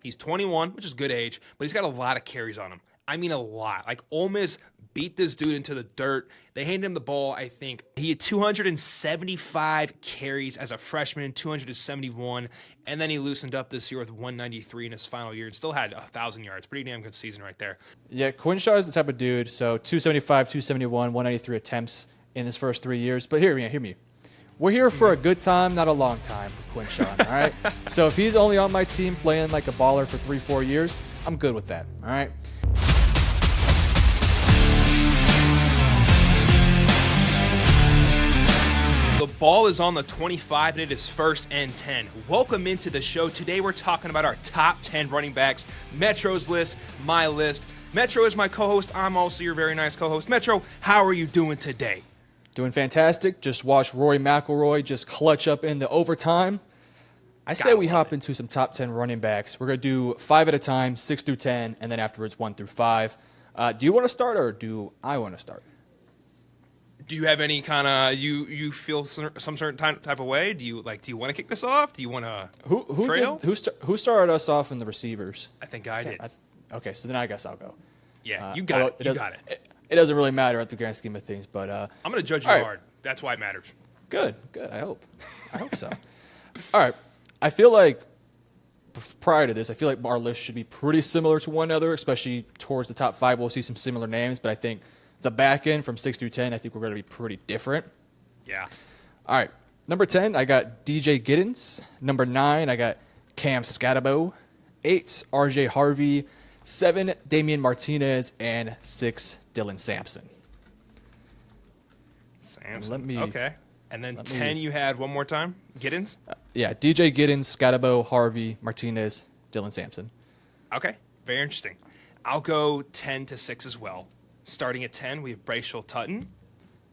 He's 21, which is good age, but he's got a lot of carries on him. I mean, a lot. Like, Ole Miss beat this dude into the dirt. They handed him the ball, I think. He had 275 carries as a freshman, 271, and then he loosened up this year with 193 in his final year and still had 1,000 yards. Pretty damn good season right there. Yeah, Quinshaw is the type of dude. So 275, 271, 193 attempts in his first 3 years. But hear me. We're here for a good time, not a long time with Quinshaw, all right? So if he's only on my team playing like a baller for 3-4 years, I'm good with that, all right? The ball is on the 25, and it is 1st and 10. Welcome into the show. Today we're talking about our top 10 running backs, Metro's list, my list. Metro is my co-host. I'm also your very nice co-host. Metro, how are you doing today? Doing fantastic. Just watched Rory McIlroy just clutch up in the overtime. I say we hop into some top 10 running backs. We're going to do 5 at a time, 6 through 10, and then afterwards 1 through 5. Do you want to start or do I want to start? Do you have any kind of you feel some certain type of way? Do you want to kick this off? Do you want to trail? Who started us off in the receivers? I think I did. Okay, so then I guess I'll go. Yeah, you got it. You got it. It doesn't really matter at the grand scheme of things, but I'm going to judge you hard. That's why it matters. Good. I hope so. All right. I feel like prior to this, our list should be pretty similar to one another, especially towards the top 5. We'll see some similar names, but I think the back end from 6 through 10, I think we're going to be pretty different. Yeah. All right. Number 10, I got DJ Giddens. Number 9, I got Cam Scatabo. 8, RJ Harvey. 7, Damian Martinez. And 6, Dylan Sampson. Okay. And then 10 you had one more time? Giddens? Yeah, DJ Giddens, Scatabo, Harvey, Martinez, Dylan Sampson. Okay. Very interesting. I'll go 10 to 6 as well. Starting at 10, we have Bracial Tutton.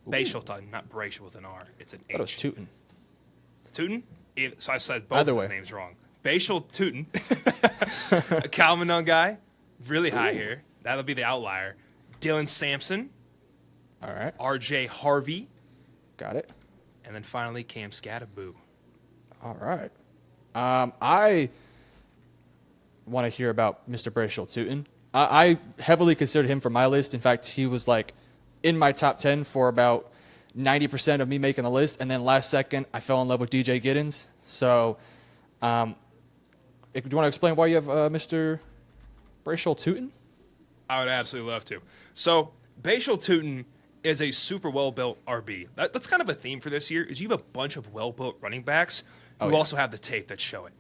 Bracial Tutton, not Bracial with an R. It's an H. That was Tootin. Tootin? So I said both of his names wrong. Bracial Tootin. A Calvin guy. Really high here. That'll be the outlier. Dylan Sampson. All right. RJ Harvey. Got it. And then finally, Cam Scatabo. All right. I want to hear about Mr. Bracial Tootin. I heavily considered him for my list. In fact, he was like in my top 10 for about 90% of me making the list. And then last second, I fell in love with DJ Giddens. So, do you want to explain why you have Mr. Bracial Tootin? I would absolutely love to. So, Bracial Tootin is a super well-built RB. That's kind of a theme for this year, is you have a bunch of well-built running backs who also have the tape that show it.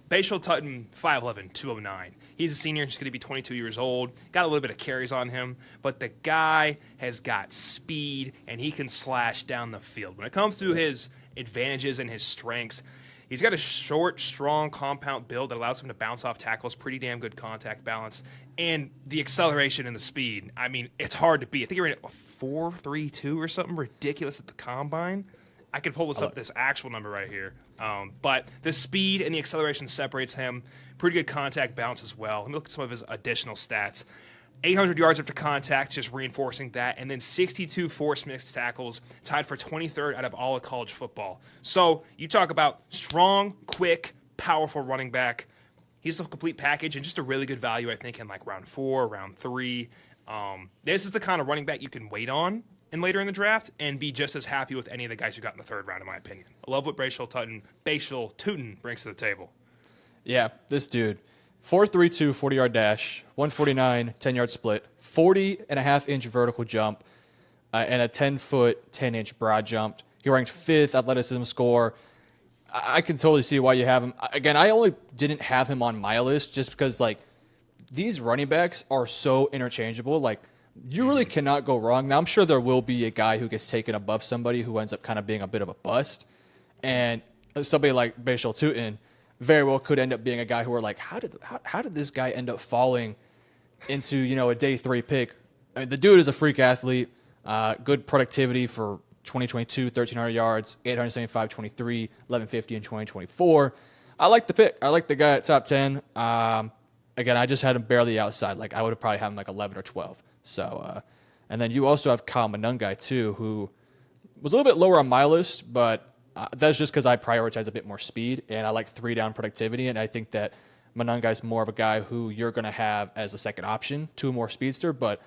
Bracial Tutton, 5'11", 209. He's a senior. He's going to be 22 years old. Got a little bit of carries on him. But the guy has got speed, and he can slash down the field. When it comes to his advantages and his strengths, he's got a short, strong, compound build that allows him to bounce off tackles, pretty damn good contact balance. And the acceleration and the speed, I mean, it's hard to beat. I think he ran at 4.32 or something ridiculous at the combine. I could pull this actual number right here. But the speed and the acceleration separates him. Pretty good contact balance as well. Let me look at some of his additional stats. 800 yards after contact, just reinforcing that. And then 62 forced mixed tackles, tied for 23rd out of all of college football. So you talk about strong, quick, powerful running back. He's a complete package and just a really good value, I think, in like round 4, round 3. This is the kind of running back you can wait on and later in the draft and be just as happy with any of the guys who got in the 3rd round, in my opinion. I love what Bracial Tootin brings to the table. Yeah, this dude, 4.32 40-yard dash, 149 10-yard split, 40.5-inch vertical jump, and a 10-foot 10-inch broad jump. He ranked 5th athleticism score. I can totally see why you have him. Again, I only didn't have him on my list just because like these running backs are so interchangeable. Like, you really cannot go wrong. Now, I'm sure there will be a guy who gets taken above somebody who ends up kind of being a bit of a bust. And somebody like Bracial Tootin very well could end up being a guy who are like, how did this guy end up falling into, a day 3 pick? I mean, the dude is a freak athlete, good productivity for 2022, 1,300 yards, 875, 23, 1150 in 2024. I like the pick. I like the guy at top 10. Again, I just had him barely outside. Like, I would have probably had him like 11 or 12. So, and then you also have Kyle Monungai too, who was a little bit lower on my list, but that's just because I prioritize a bit more speed and I like 3-down productivity. And I think that Monungai's more of a guy who you're going to have as a second option to a more speedster. But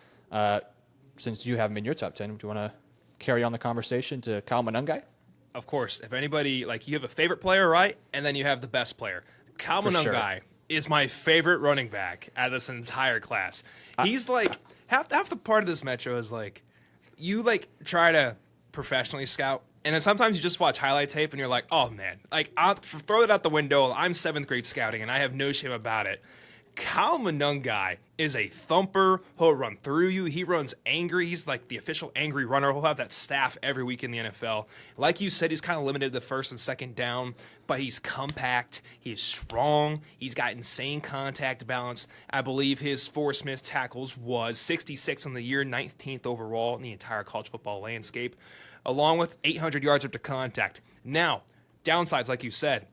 since you have him in your top 10, do you want to carry on the conversation to Kyle Monungai? Of course. If anybody, like, you have a favorite player, right? And then you have the best player. Kyle Monungai is my favorite running back out of this entire class. He's like, half the part of this Metro is like, you like try to professionally scout, and then sometimes you just watch highlight tape and you're like, oh man, like I'll throw it out the window. I'm 7th grade scouting and I have no shame about it. Kyle Monungai is a thumper. He'll run through you. He runs angry. He's like the official angry runner. He'll have that staff every week in the NFL. Like you said, he's kind of limited to first and second down, but he's compact. He's strong. He's got insane contact balance. I believe his forced missed tackles was 66 on the year, 19th overall in the entire college football landscape, along with 800 yards after contact. Now, downsides, like you said,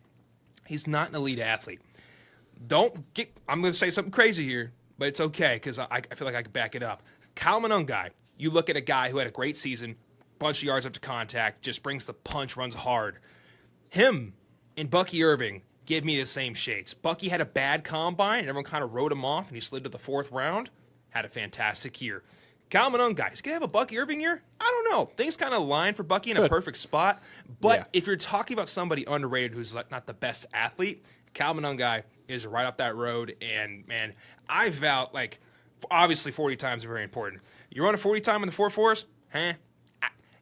he's not an elite athlete. I'm going to say something crazy here, but it's okay because I feel like I can back it up. Kyle Monungai, you look at a guy who had a great season, bunch of yards after contact, just brings the punch, runs hard. Him and Bucky Irving give me the same shades. Bucky had a bad combine, and everyone kind of wrote him off, and he slid to the 4th round. Had a fantastic year. Kyle Monungai, is he going to have a Bucky Irving year? I don't know. Things kind of align for Bucky in a perfect spot. But if you're talking about somebody underrated who's like not the best athlete, Kyle Monungai is right up that road. And, man, I vow, like, obviously 40 times are very important. You run a 40 time in the 4.4s?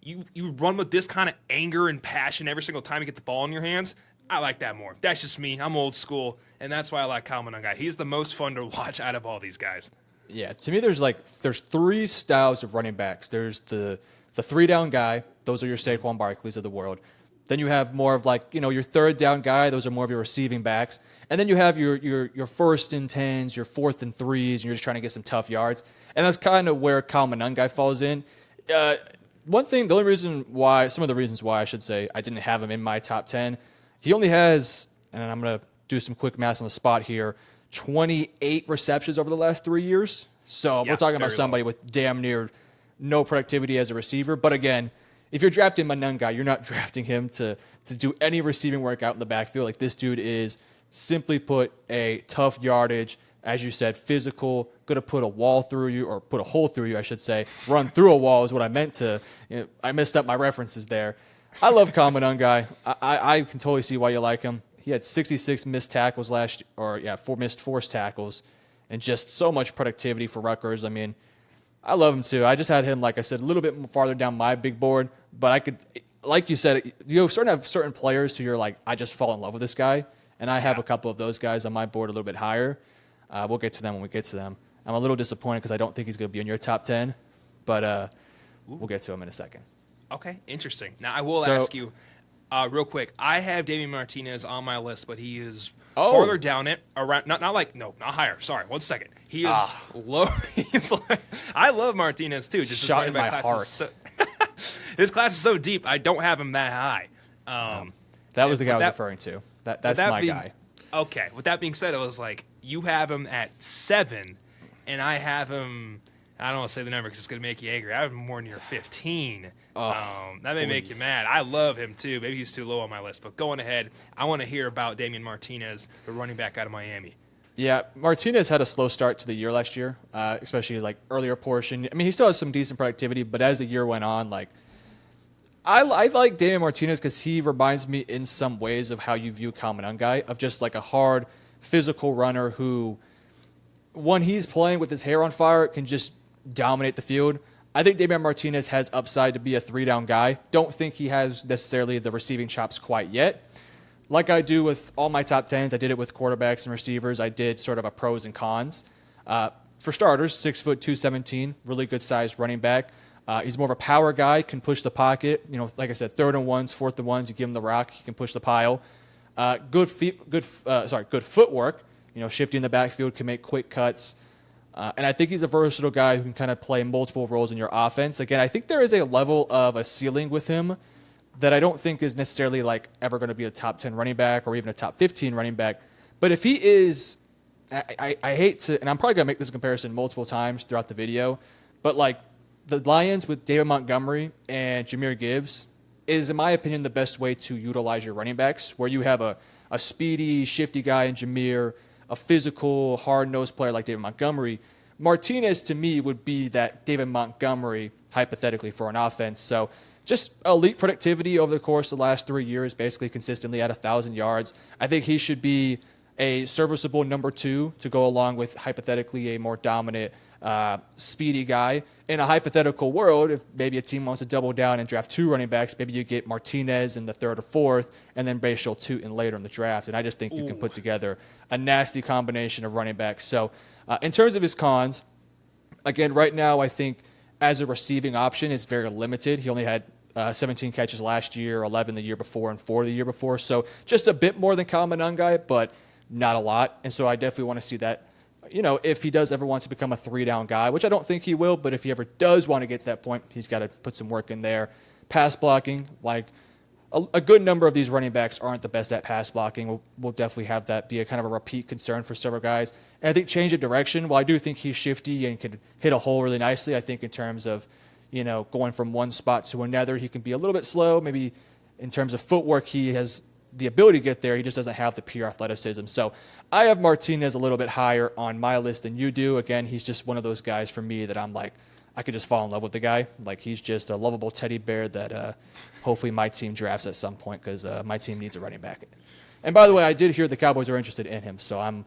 You run with this kind of anger and passion every single time you get the ball in your hands? I like that more. That's just me. I'm old school, and that's why I like Kyle Monungai. He's the most fun to watch out of all these guys. Yeah, to me, there's 3 styles of running backs. There's the 3-down guy. Those are your Saquon Barkleys of the world. Then you have more of your 3rd down guy. Those are more of your receiving backs. And then you have your 1st and 10s, your 4th and 3s, and you're just trying to get some tough yards. And that's kind of where Kyle Monungai falls in. Some of the reasons why I should say I didn't have him in my top 10, he only has, and I'm going to do some quick math on the spot here, 28 receptions over the last 3 years. So we're talking about somebody with damn near no productivity as a receiver. But again, if you're drafting Monungai, you're not drafting him to do any receiving work out in the backfield. Like, this dude is, simply put, a tough yardage, as you said, physical, going to put a wall through you, or put a hole through you, I should say. Run through a wall is what I meant to. I messed up my references there. I love Kyle Monungai. I can totally see why you like him. He had 66 missed tackles missed forced tackles, and just so much productivity for Rutgers. I mean, I love him too. I just had him, like I said, a little bit farther down my big board, but I could, like you said, you sort of have certain players who you're like, I just fall in love with this guy, and I have a couple of those guys on my board a little bit higher. We'll get to them when we get to them. I'm a little disappointed because I don't think he's going to be in your top 10, but we'll get to him in a second. Okay, interesting. Now, I will ask you real quick. I have Damian Martinez on my list, but he is farther down it, around not higher. Sorry, 1 second. He is low. I love Martinez too. Just shot in my heart. His class is so deep. I don't have him that high. That was the guy I was referring to. That's my guy. Okay. With that being said, it was like you have him at 7, and I have him. I don't want to say the number because it's going to make you angry. I have him more near 15. That may make you mad. I love him too. Maybe he's too low on my list. But going ahead, I want to hear about Damian Martinez, the running back out of Miami. Yeah, Martinez had a slow start to the year last year, especially like earlier portion. I mean, he still has some decent productivity, but as the year went on, like I like Damian Martinez because he reminds me in some ways of how you view Kyle Monungai, of just like a hard, physical runner who, when he's playing with his hair on fire, can just dominate the field. I think Damian Martinez has upside to be a 3-down guy. Don't think he has necessarily the receiving chops quite yet. Like I do with all my top 10s, I did it with quarterbacks and receivers. I did sort of a pros and cons. For starters, 6 foot 217, really good sized running back. He's more of a power guy, can push the pocket. Like I said, 3rd and 1s, 4th and 1s, you give him the rock, he can push the pile. Good footwork. Shifting the backfield, can make quick cuts. And I think he's a versatile guy who can kind of play multiple roles in your offense. Again, I think there is a level of a ceiling with him that I don't think is necessarily like ever going to be a top 10 running back or even a top 15 running back. But if he is, I hate to, and I'm probably going to make this comparison multiple times throughout the video, but like the Lions with David Montgomery and Jahmyr Gibbs is, in my opinion, the best way to utilize your running backs, where you have a speedy, shifty guy in Jahmyr, a physical, hard-nosed player like David Montgomery. Martinez, to me, would be that David Montgomery, hypothetically, for an offense. So just elite productivity over the course of the last 3 years, basically consistently at 1,000 yards. I think he should be a serviceable number 2 to go along with, hypothetically, a more dominant, speedy guy. In a hypothetical world, if maybe a team wants to double down and draft 2 running backs, maybe you get Martinez in the 3rd or 4th, and then Bashal Tootin later in the draft. And I just think you can put together a nasty combination of running backs. So in terms of his cons, again, right now I think as a receiving option, it's very limited. He only had 17 catches last year, 11 the year before, and 4 the year before. So just a bit more than Kyle Monangai, but not a lot. And so I definitely want to see that. If he does ever want to become a 3-down guy, which I don't think he will, but if he ever does want to get to that point, he's got to put some work in there. Pass blocking, like a good number of these running backs aren't the best at pass blocking. We'll definitely have that be a kind of a repeat concern for several guys. And I think change of direction, while I do think he's shifty and can hit a hole really nicely, I think in terms of, going from one spot to another, he can be a little bit slow. Maybe in terms of footwork, he has the ability to get there. He just doesn't have the pure athleticism. So I have Martinez a little bit higher on my list than you do. Again, he's just one of those guys for me that I'm like, I could just fall in love with the guy. Like, he's just a lovable teddy bear that hopefully my team drafts at some point because my team needs a running back. And by the way, I did hear the Cowboys are interested in him, so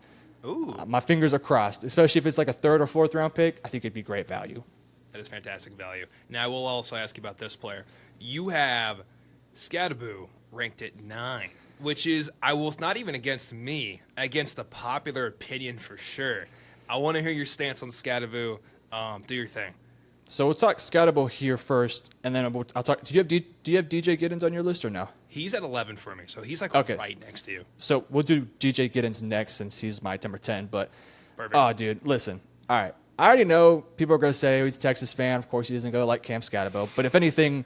my fingers are crossed, especially if it's like a 3rd or 4th round pick. I think it'd be great value. That is fantastic value. Now, I will also ask you about this player. You have Scadaboo ranked at 9, which is, not even against me, against the popular opinion for sure. I want to hear your stance on Scadaboo. Do your thing. So we'll talk Scadaboo here first, and then I'll talk. Do you have DJ Giddens on your list or no? He's at 11 for me, so he's like right next to you. So we'll do DJ Giddens next since he's my number 10. But, perfect. Oh, dude, listen. All right. I already know people are going to say, he's a Texas fan. Of course, he doesn't go like Cam Scadaboo. But if anything,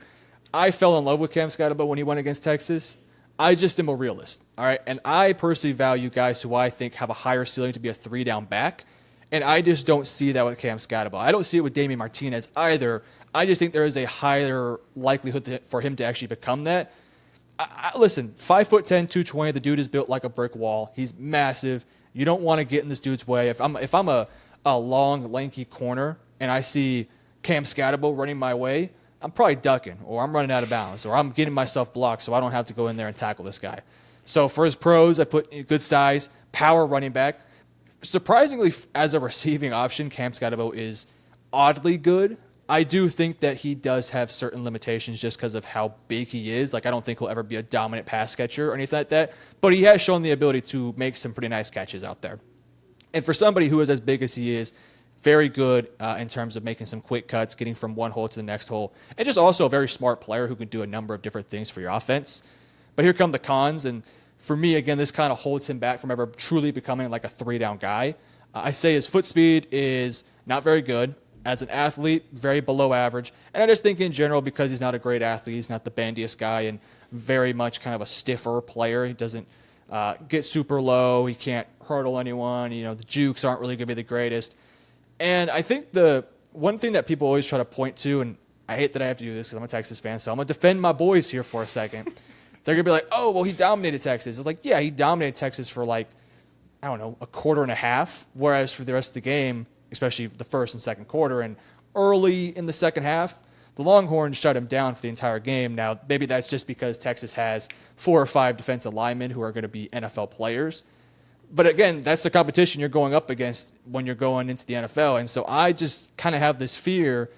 I fell in love with Cam Scadaboo when he went against Texas. I just am a realist, all right? And I personally value guys who I think have a higher ceiling to be a 3-down back, and I just don't see that with Cam Scadaboo. I don't see it with Damian Martinez either. I just think there is a higher likelihood for him to actually become that. Listen, 5'10", 220, the dude is built like a brick wall. He's massive. You don't want to get in this dude's way. If I'm a long, lanky corner and I see Cam Scadaboo running my way, I'm probably ducking, or I'm running out of bounds, or I'm getting myself blocked so I don't have to go in there and tackle this guy. So for his pros, I put good size, power running back. Surprisingly, as a receiving option, Cam Scadaboo is oddly good. I do think that he does have certain limitations just because of how big he is. Like, I don't think he'll ever be a dominant pass catcher or anything like that, but he has shown the ability to make some pretty nice catches out there. And for somebody who is as big as he is, very good in terms of making some quick cuts, getting from one hole to the next hole, and just also a very smart player who can do a number of different things for your offense. But here come the cons, and for me, again, this kind of holds him back from ever truly becoming like a 3-down guy. I say his foot speed is not very good. As an athlete, very below average. And I just think in general, because he's not a great athlete, he's not the bandiest guy and very much kind of a stiffer player. He doesn't get super low. He can't hurdle anyone. The jukes aren't really going to be the greatest. And I think the one thing that people always try to point to, and I hate that I have to do this because I'm a Texas fan, so I'm going to defend my boys here for a second. They're going to be like, oh, well, he dominated Texas. It's like, yeah, he dominated Texas for like, I don't know, a quarter and a half, whereas for the rest of the game, especially the first and second quarter and early in the second half, the Longhorns shut him down for the entire game. Now, maybe that's just because Texas has 4 or 5 defensive linemen who are going to be NFL players. But again, that's the competition you're going up against when you're going into the NFL. And so I just kind of have this fear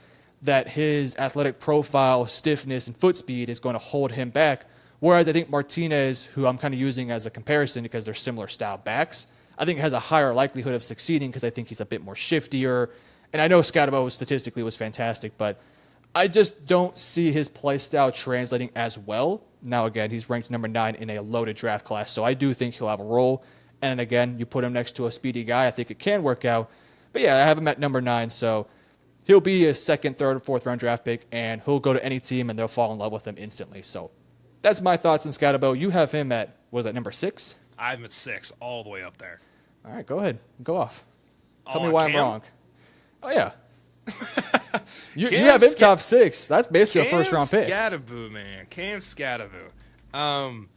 that his athletic profile, stiffness, and foot speed is going to hold him back. Whereas I think Martinez, who I'm kind of using as a comparison because they're similar style backs, I think has a higher likelihood of succeeding because I think he's a bit more shiftier. And I know Scadaboo statistically was fantastic, but I just don't see his play style translating as well. Now, again, he's ranked number 9 in a loaded draft class, so I do think he'll have a role. And again, you put him next to a speedy guy, I think it can work out. But yeah, I have him at number 9, so he'll be a 2nd, 3rd, or 4th round draft pick, and he'll go to any team and they'll fall in love with him instantly. So that's my thoughts on Scadaboo. You have him at, what was that, number 6? I have him at 6, all the way up there. All right, go ahead. Go off. Tell me why I'm wrong. Oh, yeah. you have him top 6. That's basically a first-round pick. Scadaboo, man. Cam Scadaboo.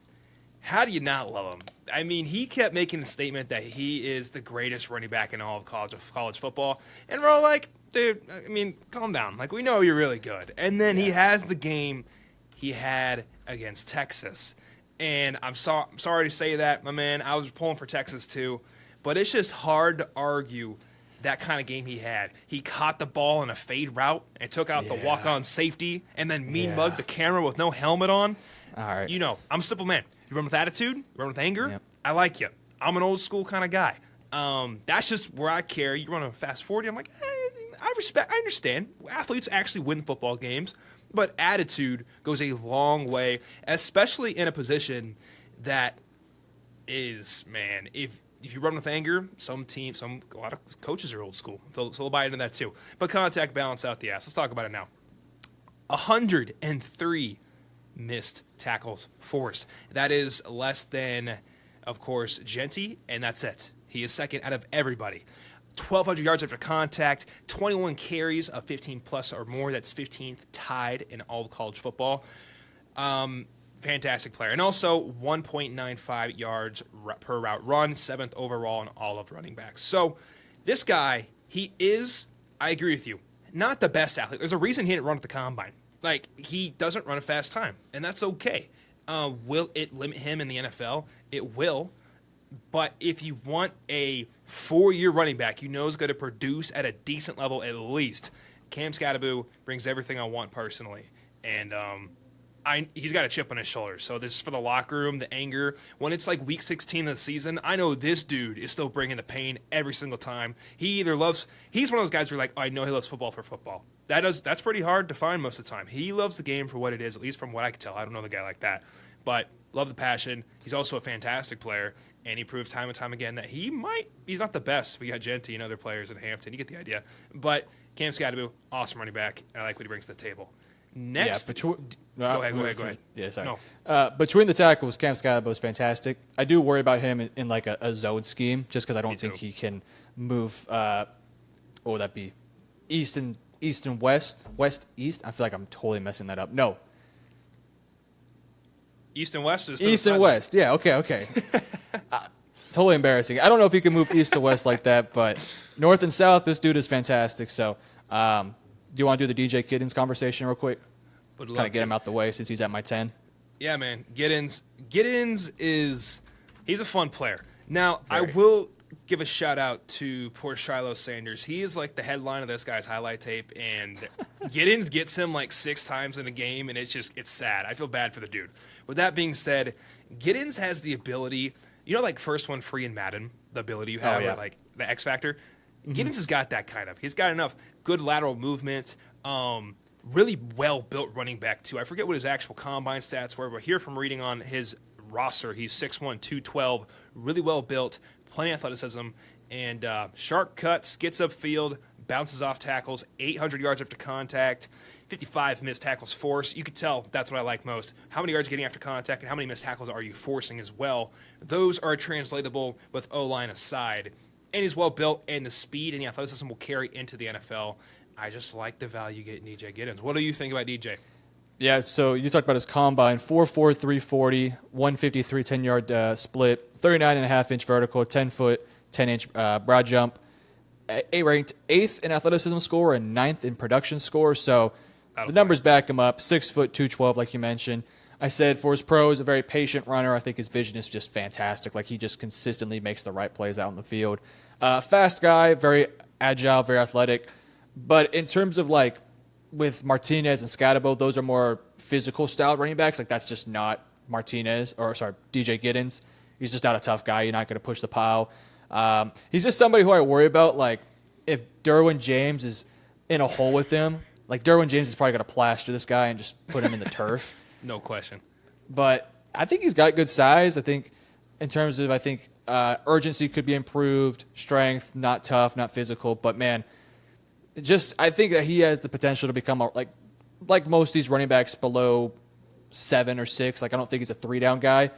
How do you not love him? I mean, he kept making the statement that he is the greatest running back in all of college football. And we're all like, dude, I mean, calm down. Like, we know you're really good. And then he has the game he had against Texas. And I'm sorry to say that, my man. I was pulling for Texas too. But it's just hard to argue that kind of game he had. He caught the ball in a fade route and took out the walk-on safety and then mean-mugged the camera with no helmet on. All right. You know, I'm a simple man. You run with attitude, you run with anger, Yep. I like you. I'm an old-school kind of guy. That's just where I care. You run a fast 40, I'm like, I understand. Athletes actually win football games. But attitude goes a long way, especially in a position that is, man, if you run with anger, a lot of coaches are old school. So they'll buy into that too. But contact, balance out the ass. Let's talk about it now. 103 missed tackles forced. That is less than, of course, Genty, and that's it. He is second out of everybody. 1,200 yards after contact, 21 carries of 15 plus or more. That's 15th tied in all of college football. Fantastic player. And also 1.95 yards per route run, 7th overall in all of running backs. So this guy, he is, I agree with you, not the best athlete. There's a reason he didn't run at the combine. Like, he doesn't run a fast time, and that's okay. Will it limit him in the NFL? It will. But if you want a 4-year running back you know is going to produce at a decent level at least, Cam Skattebo brings everything I want personally. And he's got a chip on his shoulder. So this is for the locker room, the anger. When it's like week 16 of the season, I know this dude is still bringing the pain every single time. He's one of those guys where you're like, oh, I know he loves football for football. That's pretty hard to find most of the time. He loves the game for what it is, at least from what I can tell. I don't know the guy like that. But love the passion. He's also a fantastic player. And he proved time and time again that he's not the best. We got Genty and other players at Hampton. You get the idea. But Cam Skattebo, awesome running back. I like what he brings to the table. Next. Go ahead. Yeah, sorry. No. Between the tackles, Cam Skattebo is fantastic. I do worry about him in like a zone scheme just because I don't think he can move, what would that be? East and west? West-east? I feel like I'm totally messing that up. No. East and west? East and west. Yeah, okay. Totally embarrassing. I don't know if he can move east to west like that, but north and south, this dude is fantastic. So, do you want to do the DJ Giddens conversation real quick? Kind of get him out the way since he's at my 10. Yeah, man. Giddens he's a fun player. Now, I will give a shout out to poor Shiloh Sanders. He is like the headline of this guy's highlight tape, and Giddens gets him like 6 times in a game, and it's sad. I feel bad for the dude. With that being said, Giddens has the ability, like first one free in Madden, the ability you have, or like the X Factor. Giddens has got that kind of. He's got enough good lateral movement, really well-built running back, too. I forget what his actual combine stats were, but here from reading on his roster, he's 6'1", 212, really well-built, plenty of athleticism, and sharp cuts, gets upfield, bounces off tackles, 800 yards after contact, 55 missed tackles forced. You could tell that's what I like most. How many yards are you getting after contact, and how many missed tackles are you forcing as well? Those are translatable with O-line aside. And he's well-built, and the speed and the athleticism will carry into the NFL. I just like the value getting DJ Giddens. What do you think about DJ? Yeah, so you talked about his combine, 4'4", 340, 153 10-yard split, 39.5-inch vertical, 10-foot, 10-inch broad jump. Ranked 8th in athleticism score and 9th in production score. So the numbers back him up. 6 foot, 212, like you mentioned. I said for his pros, a very patient runner. I think his vision is just fantastic. Like, he just consistently makes the right plays out in the field. Fast guy, very agile, very athletic. But in terms of, like, with Martinez and Skattebo, those are more physical style running backs. Like, that's just not DJ Giddens. He's just not a tough guy. You're not going to push the pile. He's just somebody who I worry about. Like, if Derwin James is in a hole with him, like, Derwin James is probably going to plaster this guy and just put him in the turf. No question. But I think he's got good size. I think in terms of, urgency could be improved, strength, not tough, not physical. But, man, I think that he has the potential to become, like most of these running backs below 7 or 6. Like, I don't think he's a 3-down guy.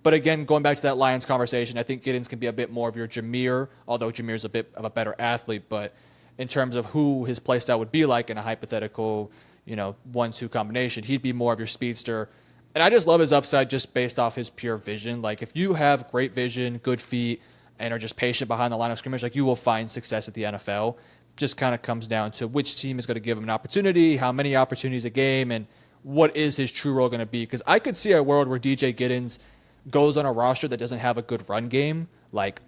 But, again, going back to that Lions conversation, I think Giddens can be a bit more of your Jameer, although Jameer's a bit of a better athlete. But in terms of who his play style would be like in a hypothetical 1-2 combination, he'd be more of your speedster. And I just love his upside just based off his pure vision. Like, if you have great vision, good feet, and are just patient behind the line of scrimmage, like, you will find success at the NFL. Just kind of comes down to which team is going to give him an opportunity, how many opportunities a game, and what is his true role going to be. Because I could see a world where DJ Giddens goes on a roster that doesn't have a good run game, like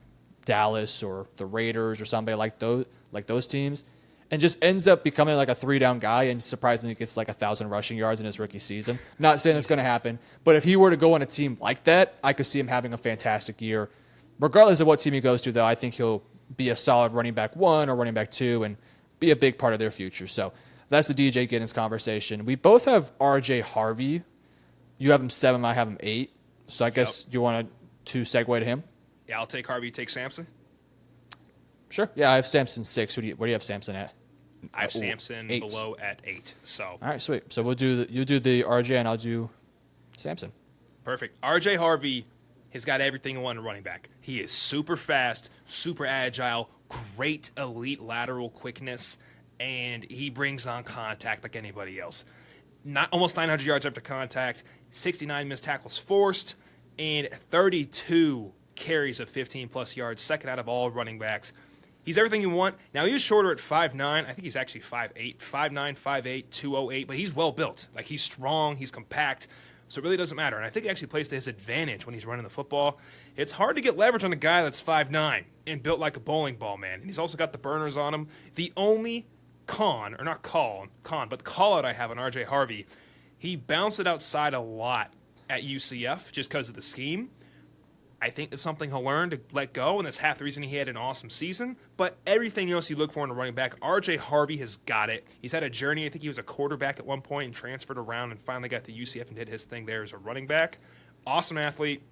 Dallas or the Raiders or somebody like those teams, and just ends up becoming like a 3-down guy and surprisingly gets like 1,000 rushing yards in his rookie season. Not saying that's going to happen, but if he were to go on a team like that, I could see him having a fantastic year. Regardless of what team he goes to, though, I think he'll be a solid running back 1 or running back 2 and be a big part of their future. So that's the DJ Giddens conversation. We both have RJ Harvey. You have him 7, I have him 8. So I guess you want to segue to him? Yeah, I'll take Harvey. Take Sampson. Sure. Yeah, I have Sampson 6. Where do you have Sampson at? I have Sampson 8. below at 8. So all right, sweet. So you do the RJ and I'll do Sampson. Perfect. RJ Harvey has got everything in one running back. He is super fast, super agile, great elite lateral quickness, and he brings on contact like anybody else. Almost 900 yards after contact, 69 missed tackles forced, and 32 carries of 15-plus yards, second out of all running backs. He's everything you want. Now, he's shorter at 5'9". I think he's actually 5'8", 5'9", 5'8", 208, but he's well built. Like, he's strong, he's compact, so it really doesn't matter. And I think he actually plays to his advantage when he's running the football. It's hard to get leverage on a guy that's 5'9" and built like a bowling ball, man. And he's also got the burners on him. The only call out I have on RJ Harvey, he bounced it outside a lot at UCF just because of the scheme. I think it's something he'll learn to let go, and that's half the reason he had an awesome season. But everything else you look for in a running back, RJ Harvey has got it. He's had a journey. I think he was a quarterback at one point and transferred around and finally got to UCF and did his thing there as a running back. Awesome athlete,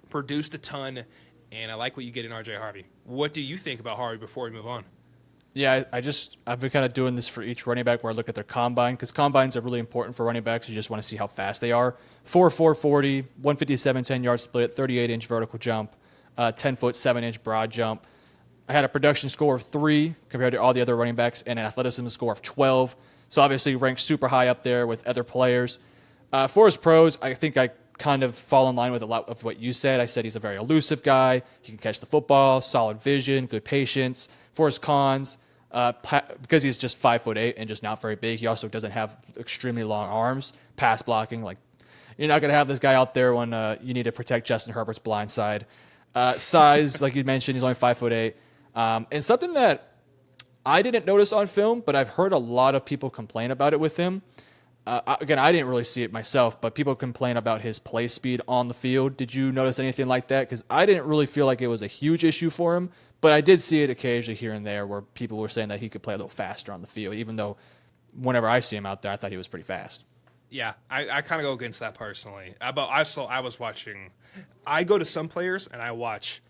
produced a ton, and I like what you get in RJ Harvey. What do you think about Harvey before we move on? Yeah, I've been kind of doing this for each running back where I look at their combine, because combines are really important for running backs. You just want to see how fast they are. 4.40, 157 10-yard split, 38-inch vertical jump, 10-foot 7-inch broad jump. I had a production score of 3 compared to all the other running backs and an athleticism score of 12. So obviously ranked super high up there with other players. For his pros, I think I kind of fall in line with a lot of what you said. I said he's a very elusive guy. He can catch the football, solid vision, good patience. For his cons, because he's just 5'8" and just not very big, he also doesn't have extremely long arms. Pass blocking, like, you're not going to have this guy out there when you need to protect Justin Herbert's blind side. Size, like you mentioned, he's only 5'8". And something that I didn't notice on film, but I've heard a lot of people complain about it with him. Again, I didn't really see it myself, but people complain about his play speed on the field. Did you notice anything like that? Because I didn't really feel like it was a huge issue for him. But I did see it occasionally here and there where people were saying that he could play a little faster on the field, even though whenever I see him out there, I thought he was pretty fast. Yeah, I kind of go against that personally. I was watching. I go to some players and I watch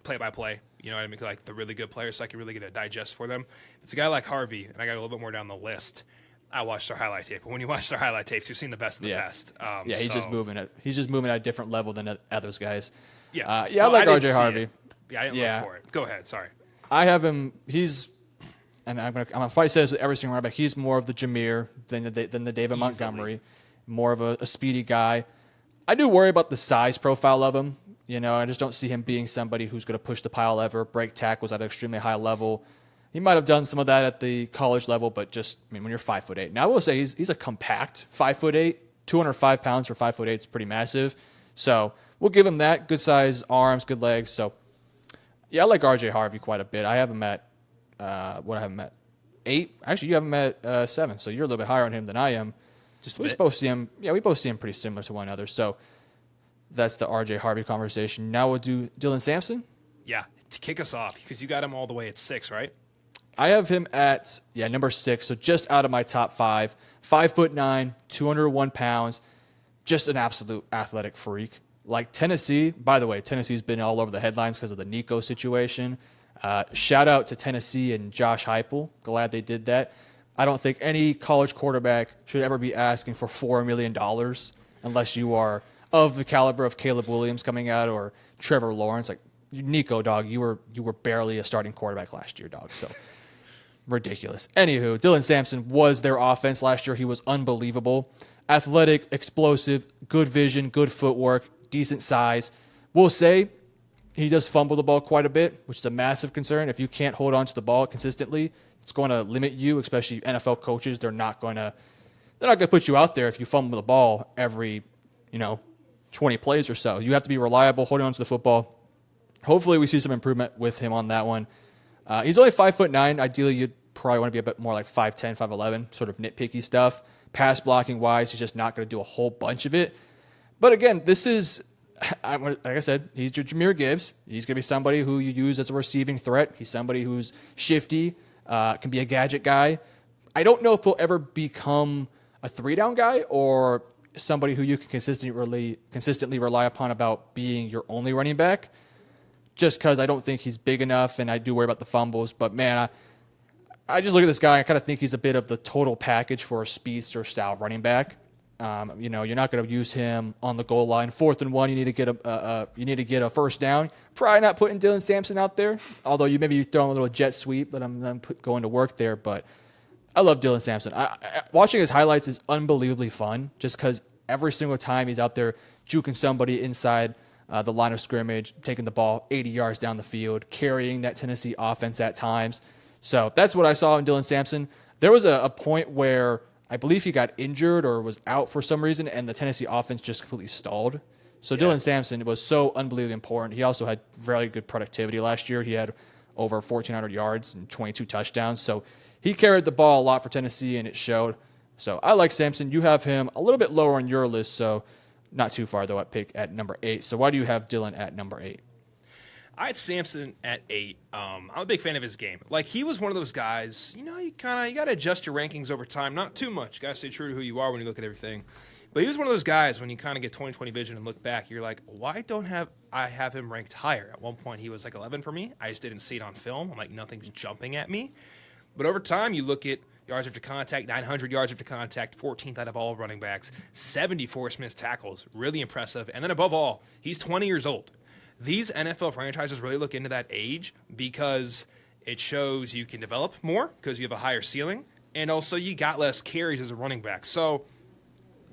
play-by-play. You know what I mean? Like the really good players, so I can really get a digest for them. It's a guy like Harvey, and I got a little bit more down the list. I watched their highlight tape, but when you watch their highlight tapes, you've seen the best of the best. He's just moving it. He's just moving at a different level than others guys. Yeah, I like RJ Harvey. Yeah, I didn't look for it. Go ahead. Sorry. I have him. And I'm gonna probably say this with every single running back. He's more of the Jameer than the David Montgomery. More of a speedy guy. I do worry about the size profile of him. You know, I just don't see him being somebody who's going to push the pile lever, break tackles at an extremely high level. He might have done some of that at the college level, but just, I mean, when you're 5'8". Now I will say he's a compact 5'8", 205 pounds for 5'8" is pretty massive. So we'll give him that. Good size arms, good legs. So yeah, I like RJ Harvey quite a bit. I have him at I have him at 8. Actually, you have him at 7. So you're a little bit higher on him than I am. We both see him. Yeah, we both see him pretty similar to one another. So that's the RJ Harvey conversation. Now we'll do Dylan Sampson. Yeah, to kick us off, because you got him all the way at 6, right? I have him at number 6. So just out of my top 5. 5'9", 201 pounds, just an absolute athletic freak. Like Tennessee, by the way, Tennessee's been all over the headlines because of the Nico situation. Shout out to Tennessee and Josh Heupel. Glad they did that. I don't think any college quarterback should ever be asking for $4 million unless you are of the caliber of Caleb Williams coming out or Trevor Lawrence. Like Nico, dog, you were barely a starting quarterback last year, dog. So ridiculous. Anywho, Dylan Sampson was their offense last year. He was unbelievable. Athletic, explosive, good vision, good footwork, decent size. We'll say he does fumble the ball quite a bit, which is a massive concern. If you can't hold on to the ball consistently, it's going to limit you, especially NFL coaches. They're not going to put you out there if you fumble the ball every, 20 plays or so. You have to be reliable, holding on to the football. Hopefully we see some improvement with him on that one. He's only 5'9". Ideally, you'd probably want to be a bit more like 5'10", 5'11", sort of nitpicky stuff. Pass blocking wise, he's just not going to do a whole bunch of it. But again, this is, like I said, he's Jahmyr Gibbs. He's going to be somebody who you use as a receiving threat. He's somebody who's shifty, can be a gadget guy. I don't know if he'll ever become a 3-down guy or somebody who you can consistently rely upon about being your only running back, just because I don't think he's big enough, and I do worry about the fumbles. But, man, I just look at this guy, I kind of think he's a bit of the total package for a speedster-style running back. You're not going to use him on the goal line. 4th and 1, you need to get a first down. Probably not putting Dylan Sampson out there, although you maybe throw him a little jet sweep, but I'm going to work there. But I love Dylan Sampson. Watching his highlights is unbelievably fun, just because every single time he's out there juking somebody inside the line of scrimmage, taking the ball 80 yards down the field, carrying that Tennessee offense at times. So that's what I saw in Dylan Sampson. There was a point where I believe he got injured or was out for some reason, and the Tennessee offense just completely stalled. So Dylan Sampson was so unbelievably important. He also had very good productivity last year. He had over 1,400 yards and 22 touchdowns. So he carried the ball a lot for Tennessee, and it showed. So I like Sampson. You have him a little bit lower on your list, so not too far, though, at number 8. So why do you have Dylan at number 8? I had Sampson at 8. I'm a big fan of his game. Like, he was one of those guys, you got to adjust your rankings over time. Not too much. You got to stay true to who you are when you look at everything. But he was one of those guys, when you kind of get 20/20 vision and look back, you're like, why don't I have him ranked higher? At one point, he was like 11 for me. I just didn't see it on film. I'm like, nothing's jumping at me. But over time, you look at yards after contact, 900 yards after contact, 14th out of all running backs, 74 missed tackles, really impressive. And then above all, he's 20 years old. These NFL franchises really look into that age because it shows you can develop more because you have a higher ceiling, and also you got less carries as a running back. So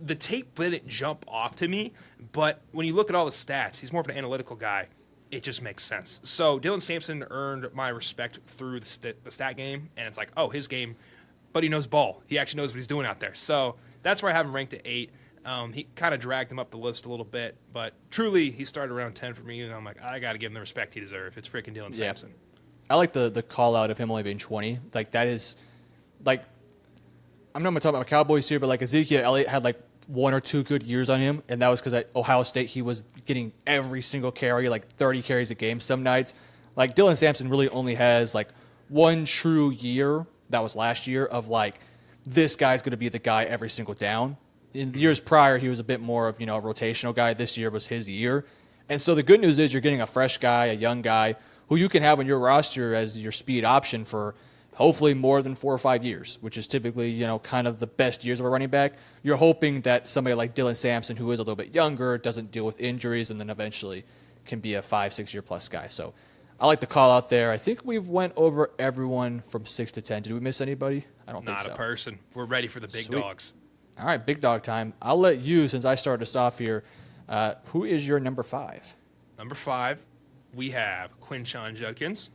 the tape didn't jump off to me, but when you look at all the stats, he's more of an analytical guy. It just makes sense. So Dylan Sampson earned my respect through the stat game, and it's like, oh, his game, but he knows ball. He actually knows what he's doing out there. So that's where I have him ranked at 8. He kind of dragged him up the list a little bit, but truly he started around 10 for me, and I'm like, I got to give him the respect he deserves. It's freaking Dylan Sampson. I like the call out of him only being 20. Like, that is, like, I'm not going to talk about Cowboys here, but like Ezekiel Elliott had like 1 or 2 good years on him, and that was because at Ohio State he was getting every single carry, like 30 carries a game some nights. Like, Dylan Sampson really only has like 1 true year, that was last year, of like, this guy's going to be the guy every single down. In the years prior, he was a bit more of, a rotational guy. This year was his year. And so the good news is you're getting a fresh guy, a young guy, who you can have on your roster as your speed option for hopefully more than 4 or 5 years, which is typically, kind of the best years of a running back. You're hoping that somebody like Dylan Sampson, who is a little bit younger, doesn't deal with injuries, and then eventually can be a 5-6 year plus guy. So I like the call out there. I think we've went over everyone from 6 to 10. Did we miss anybody? I don't think so. Not a person. We're ready for the big dogs. All right, big dog time. I'll let you, since I started us off here, who is your number 5? Number 5, we have Quinshon Judkins.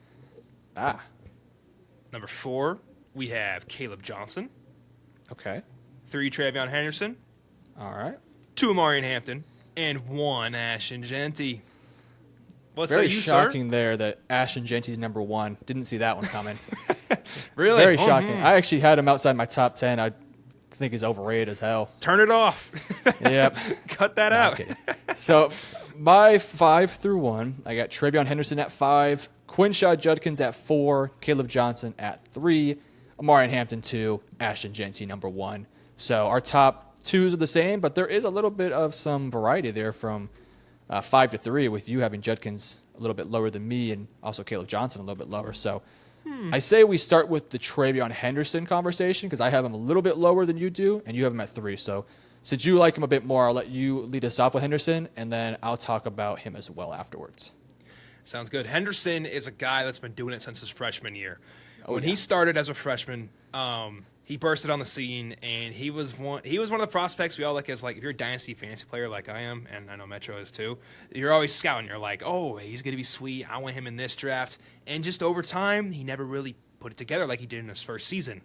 Number 4, we have Caleb Johnson. Okay. 3, Travion Henderson. All right. 2, Amarian Hampton. And 1, Ashton Genty. What's Very that, shocking sir? there that Ashton Genty's number 1. Didn't see that one coming. Really? Very shocking. I actually had him outside my top 10. I think he's overrated as hell. Turn it off. Yep. Cut that out. So my 5 through 1, I got Travion Henderson at 5, Quinshon Judkins at 4, Caleb Johnson at 3, Amarian Hampton 2, Ashton Genty number 1. So our top 2s are the same, but there is a little bit of some variety there from 5 to 3, with you having Judkins a little bit lower than me and also Caleb Johnson a little bit lower. So I say we start with the Travion Henderson conversation because I have him a little bit lower than you do, and you have him at 3. So since you like him a bit more, I'll let you lead us off with Henderson, and then I'll talk about him as well afterwards. Sounds good. Henderson is a guy that's been doing it since his freshman year. When he started as a freshman, he bursted on the scene, and he was one of the prospects we all look as, like, if you're a dynasty fantasy player like I am, and I know Metro is too, you're always scouting. You're like, oh, he's going to be sweet. I want him in this draft. And just over time, he never really put it together like he did in his first season.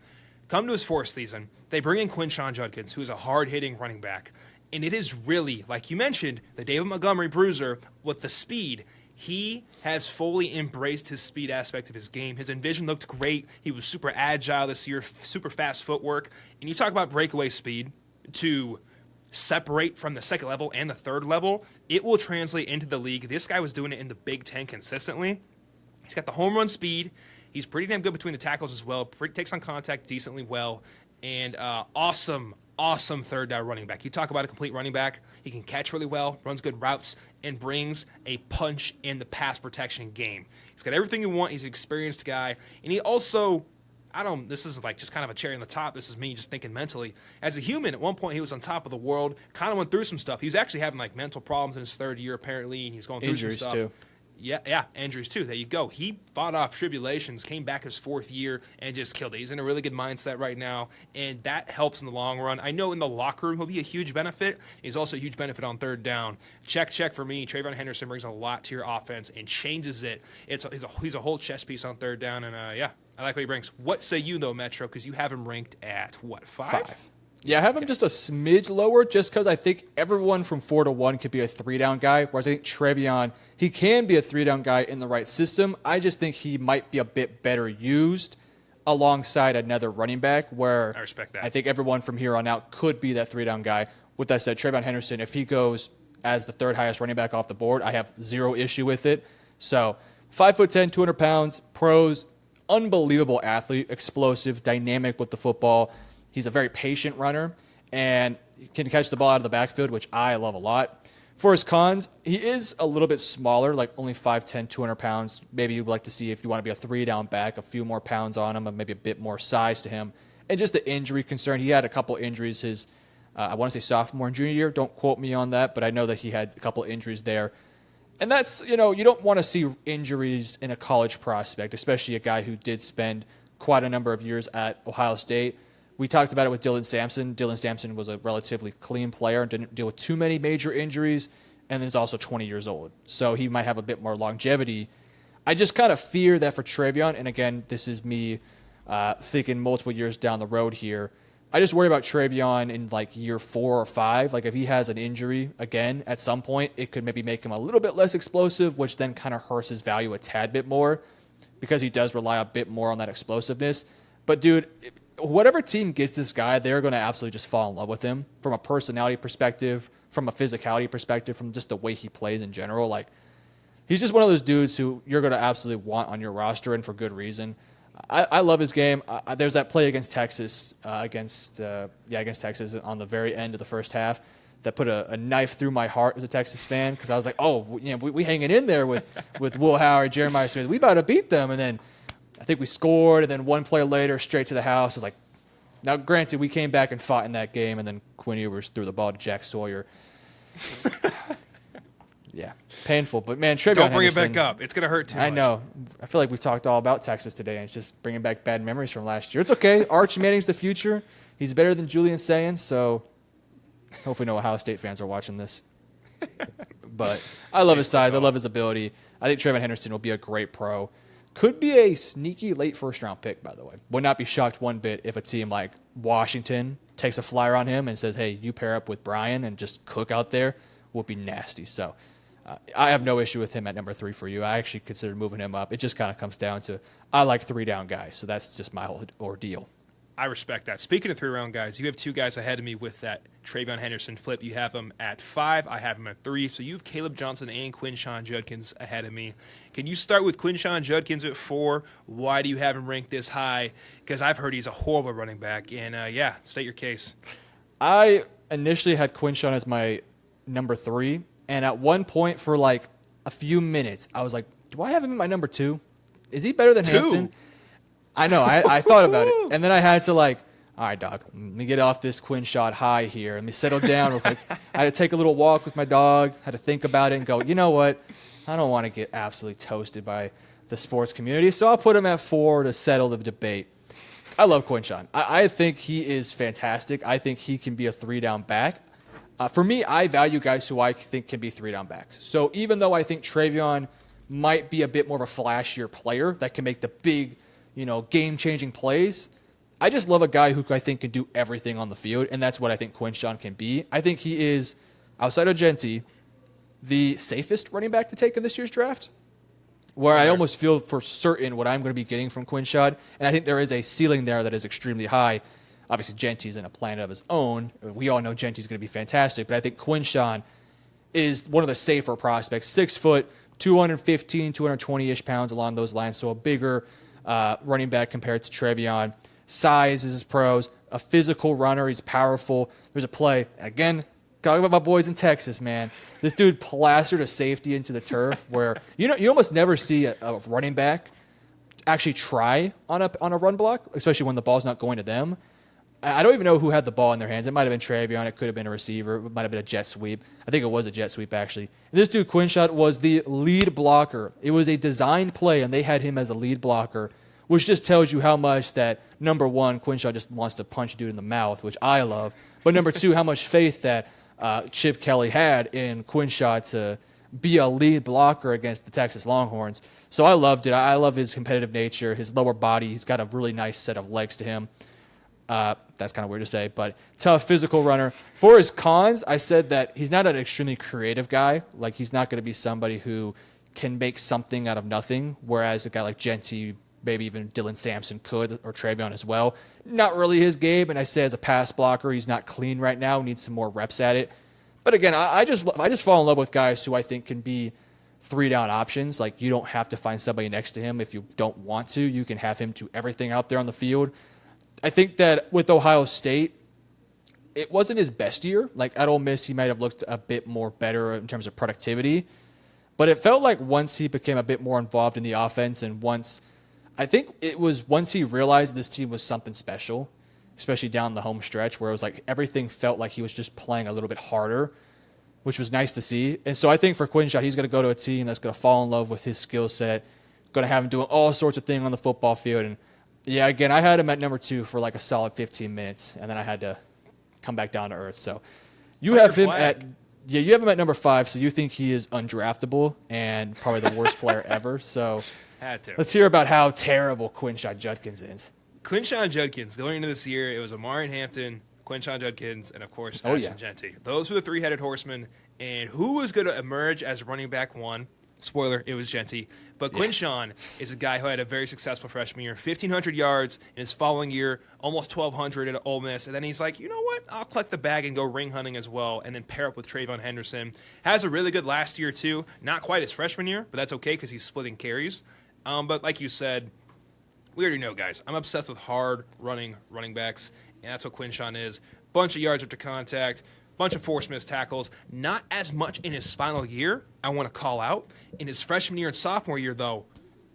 Come to his fourth season, they bring in Quinshon Judkins, who is a hard-hitting running back. And it is really, like you mentioned, the David Montgomery bruiser with the speed. He has fully embraced his speed aspect of his game. His vision looked great. He was super agile this year, super fast footwork. And you talk about breakaway speed to separate from the second level and the third level, it will translate into the league. This guy was doing it in the Big Ten consistently. He's got the home run speed. He's pretty damn good between the tackles as well. Takes on contact decently well. And awesome third down running back. You talk about a complete running back. He can catch really well, runs good routes, and brings a punch in the pass protection game. He's got everything you want. He's an experienced guy. And he also, this is like just kind of a cherry on the top. This is me just thinking mentally. As a human, at one point he was on top of the world, kind of went through some stuff. He was actually having like mental problems in his third year apparently, and he was going through Injuries some stuff. too. Yeah, injuries too. There you go. He fought off tribulations, came back his fourth year, and just killed it. He's in a really good mindset right now, and that helps in the long run. I know in the locker room he'll be a huge benefit. He's also a huge benefit on third down. Check for me. Trayvon Henderson brings a lot to your offense and changes it. He's a whole chess piece on third down, and I like what he brings. What say you, though, Metro? Because you have him ranked at, what, 5? Yeah, I have him just a smidge lower just because I think everyone from 4 to 1 could be a 3-down guy, whereas I think Trevion, he can be a 3-down guy in the right system. I just think he might be a bit better used alongside another running back where I respect that. I think everyone from here on out could be that 3-down guy. With that said, Trayvon Henderson, if he goes as the third highest running back off the board, I have zero issue with it. So 5'10", 200 pounds, pros, unbelievable athlete, explosive, dynamic with the football. He's a very patient runner and can catch the ball out of the backfield, which I love a lot. For his cons, he is a little bit smaller, like only 5'10", 200 pounds. Maybe you'd like to see, if you want to be a 3-down back, a few more pounds on him and maybe a bit more size to him. And just the injury concern. He had a couple injuries his, I want to say sophomore and junior year. Don't quote me on that, but I know that he had a couple injuries there. And that's, you don't want to see injuries in a college prospect, especially a guy who did spend quite a number of years at Ohio State. We talked about it with Dylan Sampson. Dylan Sampson was a relatively clean player and didn't deal with too many major injuries, and is also 20 years old. So he might have a bit more longevity. I just kind of fear that for Trevion, and again, this is me thinking multiple years down the road here, I just worry about Trevion in like year 4 or 5. Like if he has an injury again at some point, it could maybe make him a little bit less explosive, which then kind of hurts his value a tad bit more because he does rely a bit more on that explosiveness. But dude, whatever team gets this guy, they're going to absolutely just fall in love with him from a personality perspective, from a physicality perspective, from just the way he plays in general. Like, he's just one of those dudes who you're going to absolutely want on your roster, and for good reason. I love his game. There's that play against Texas, against Texas on the very end of the first half that put a knife through my heart as a Texas fan because I was like, oh, we hanging in there with Will Howard, Jeremiah Smith. We about to beat them, and then I think we scored, and then one play later, straight to the house. I was like, now, granted, we came back and fought in that game, and then Quinn Ewers threw the ball to Jack Sawyer. Yeah, painful. But, man, Trevion Don't bring Henderson, it back up. It's going to hurt too much. I know. I feel like we've talked all about Texas today, and it's just bringing back bad memories from last year. It's okay. Arch Manning's the future. He's better than Julian Sayans, so hopefully no Ohio State fans are watching this. But I love his size. I love his ability. I think Trevion Henderson will be a great pro. Could be a sneaky late first-round pick, by the way. Would not be shocked one bit if a team like Washington takes a flyer on him and says, hey, you pair up with Brian and just cook out there. Would be nasty. So I have no issue with him at number 3 for you. I actually considered moving him up. It just kind of comes down to I like 3-down guys, so that's just my whole ordeal. I respect that. Speaking of 3-round guys, you have 2 guys ahead of me with that Trayvon Henderson flip. You have him at 5. I have him at 3. So you have Caleb Johnson and Quinshon Judkins ahead of me. Can you start with Quinshon Judkins at 4? Why do you have him ranked this high? Because I've heard he's a horrible running back. And, state your case. I initially had Quinshon as my number 3. And at one point for like a few minutes, I was like, do I have him in my number 2? Is he better than 2? Hampton? I know. I thought about it. And then I had to all right, Doc, let me get off this Quinshon high here. Let me settle down real quick. I had to take a little walk with my dog, had to think about it and go, you know what? I don't want to get absolutely toasted by the sports community. So I'll put him at 4 to settle the debate. I love Quinshawn. I think he is fantastic. I think he can be a 3-down back. For me, I value guys who I think can be 3-down backs. So even though I think Travion might be a bit more of a flashier player that can make the big, game-changing plays, I just love a guy who I think can do everything on the field, and that's what I think Quinshawn can be. I think he is, outside of Genty, the safest running back to take in this year's draft, where I almost feel for certain what I'm going to be getting from Quinshawn, and I think there is a ceiling there that is extremely high. Obviously, Genty's in a planet of his own. We all know Genty's going to be fantastic, but I think Quinshawn is one of the safer prospects. 6 foot, 215, 220-ish pounds along those lines, so a bigger running back compared to Travion. Size is his pros, a physical runner. He's powerful. There's a play. Again, talking about my boys in Texas, man. This dude plastered a safety into the turf where, you almost never see a running back actually try on a run block, especially when the ball's not going to them. I don't even know who had the ball in their hands. It might have been Travion. It could have been a receiver. It might have been a jet sweep. I think it was a jet sweep, actually. And this dude, Quinshawn, was the lead blocker. It was a designed play, and they had him as a lead blocker, which just tells you how much that, number one, Quinshawn just wants to punch a dude in the mouth, which I love. But number two, how much faith that Chip Kelly had in Quinshawn to be a lead blocker against the Texas Longhorns. So I loved it. I love his competitive nature, his lower body. He's got a really nice set of legs to him. That's kind of weird to say, but tough physical runner. For his cons, I said that he's not an extremely creative guy. Like, he's not going to be somebody who can make something out of nothing, whereas a guy like Genty, maybe even Dylan Sampson could, or Travion as well. Not really his game, and I say as a pass blocker, he's not clean right now. Needs some more reps at it. But again, I just fall in love with guys who I think can be 3-down options. Like, you don't have to find somebody next to him if you don't want to. You can have him do everything out there on the field. I think that with Ohio State, it wasn't his best year. Like, at Ole Miss, he might have looked a bit more better in terms of productivity. But it felt like once he became a bit more involved in the offense and once he realized this team was something special, especially down the home stretch where it was like everything felt like he was just playing a little bit harder, which was nice to see. And so I think for Quinshawn, he's going to go to a team that's going to fall in love with his skill set, going to have him doing all sorts of things on the football field. And yeah, again, I had him at number 2 for like a solid 15 minutes, and then I had to come back down to earth. So you have him at number 5, so you think he is undraftable and probably the worst player ever. So had to. Let's hear about how terrible Quinshawn Judkins is. Quinshawn Judkins, going into this year, it was Omarion Hampton, Quinshawn Judkins, and of course, Ashton Genty. Those were the 3-headed horsemen. And who was going to emerge as running back 1? Spoiler, it was Genty. But Quinshawn is a guy who had a very successful freshman year, 1,500 yards in his following year, almost 1,200 at Ole Miss. And then he's like, you know what? I'll collect the bag and go ring hunting as well, and then pair up with Trayvon Henderson. Has a really good last year, too. Not quite his freshman year, but that's okay because he's splitting carries. But like you said, we already know, guys. I'm obsessed with hard running backs, and that's what Quinshawn is. Bunch of yards after contact, bunch of force missed tackles. Not as much in his final year, I want to call out. In his freshman year and sophomore year, though,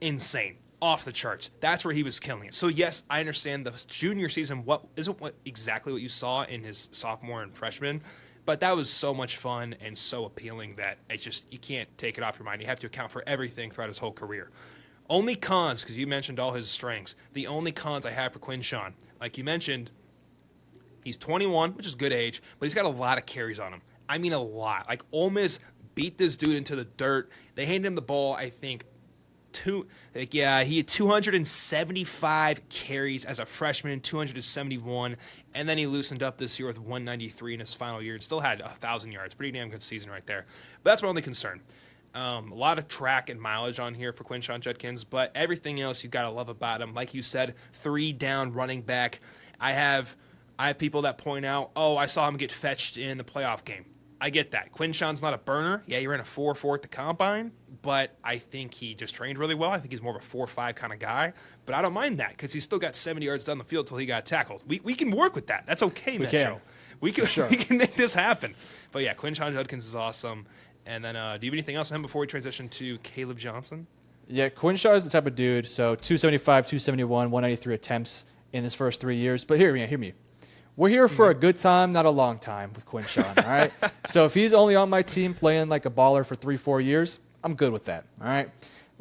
insane. Off the charts. That's where he was killing it. So, yes, I understand the junior season isn't exactly what you saw in his sophomore and freshman, but that was so much fun and so appealing that it's just you can't take it off your mind. You have to account for everything throughout his whole career. Only cons, because you mentioned all his strengths, the only cons I have for Quinshawn, like you mentioned, he's 21, which is good age, but he's got a lot of carries on him. I mean a lot. Like, Ole Miss beat this dude into the dirt. They handed him the ball, I think, he had 275 carries as a freshman, 271, and then he loosened up this year with 193 in his final year and still had 1,000 yards. Pretty damn good season right there. But that's my only concern. A lot of track and mileage on here for Quinshawn Judkins, but everything else you got to love about him. Like you said, 3-down running back. I have people that point out, I saw him get fetched in the playoff game. I get that. Quinshawn's not a burner. Yeah, he ran a 4.4 at the combine, but I think he just trained really well. I think he's more of a 4.5 kind of guy, but I don't mind that because he's still got 70 yards down the field till he got tackled. We can work with that. That's okay, Metro. We can make this happen. But yeah, Quinshawn Judkins is awesome. And then, do you have anything else on him before we transition to Caleb Johnson? Yeah, Quinshawn is the type of dude. So 275, 271, 193 attempts in his first 3 years. But hear me. We're here for a good time, not a long time with Quinshawn, all right? So if he's only on my team playing like a baller for 3-4 years, I'm good with that, all right?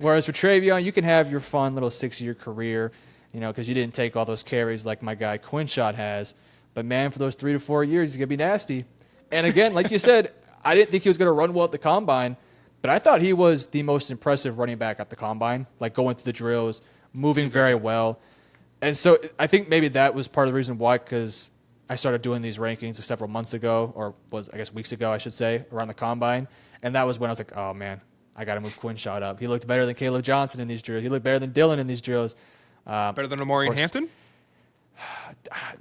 Whereas for Travion, you can have your fun little 6-year career, because you didn't take all those carries like my guy Quinshot has. But, man, for those 3 to 4 years, he's going to be nasty. And, again, like you said, I didn't think he was going to run well at the Combine, but I thought he was the most impressive running back at the Combine, like going through the drills, moving very well. And so I think maybe that was part of the reason why, because I started doing these rankings several months ago, or weeks ago, I should say, around the Combine. And that was when I was like, oh, man, I got to move Quinshot up. He looked better than Caleb Johnson in these drills. He looked better than Dylan in these drills. Better than Amari Hampton?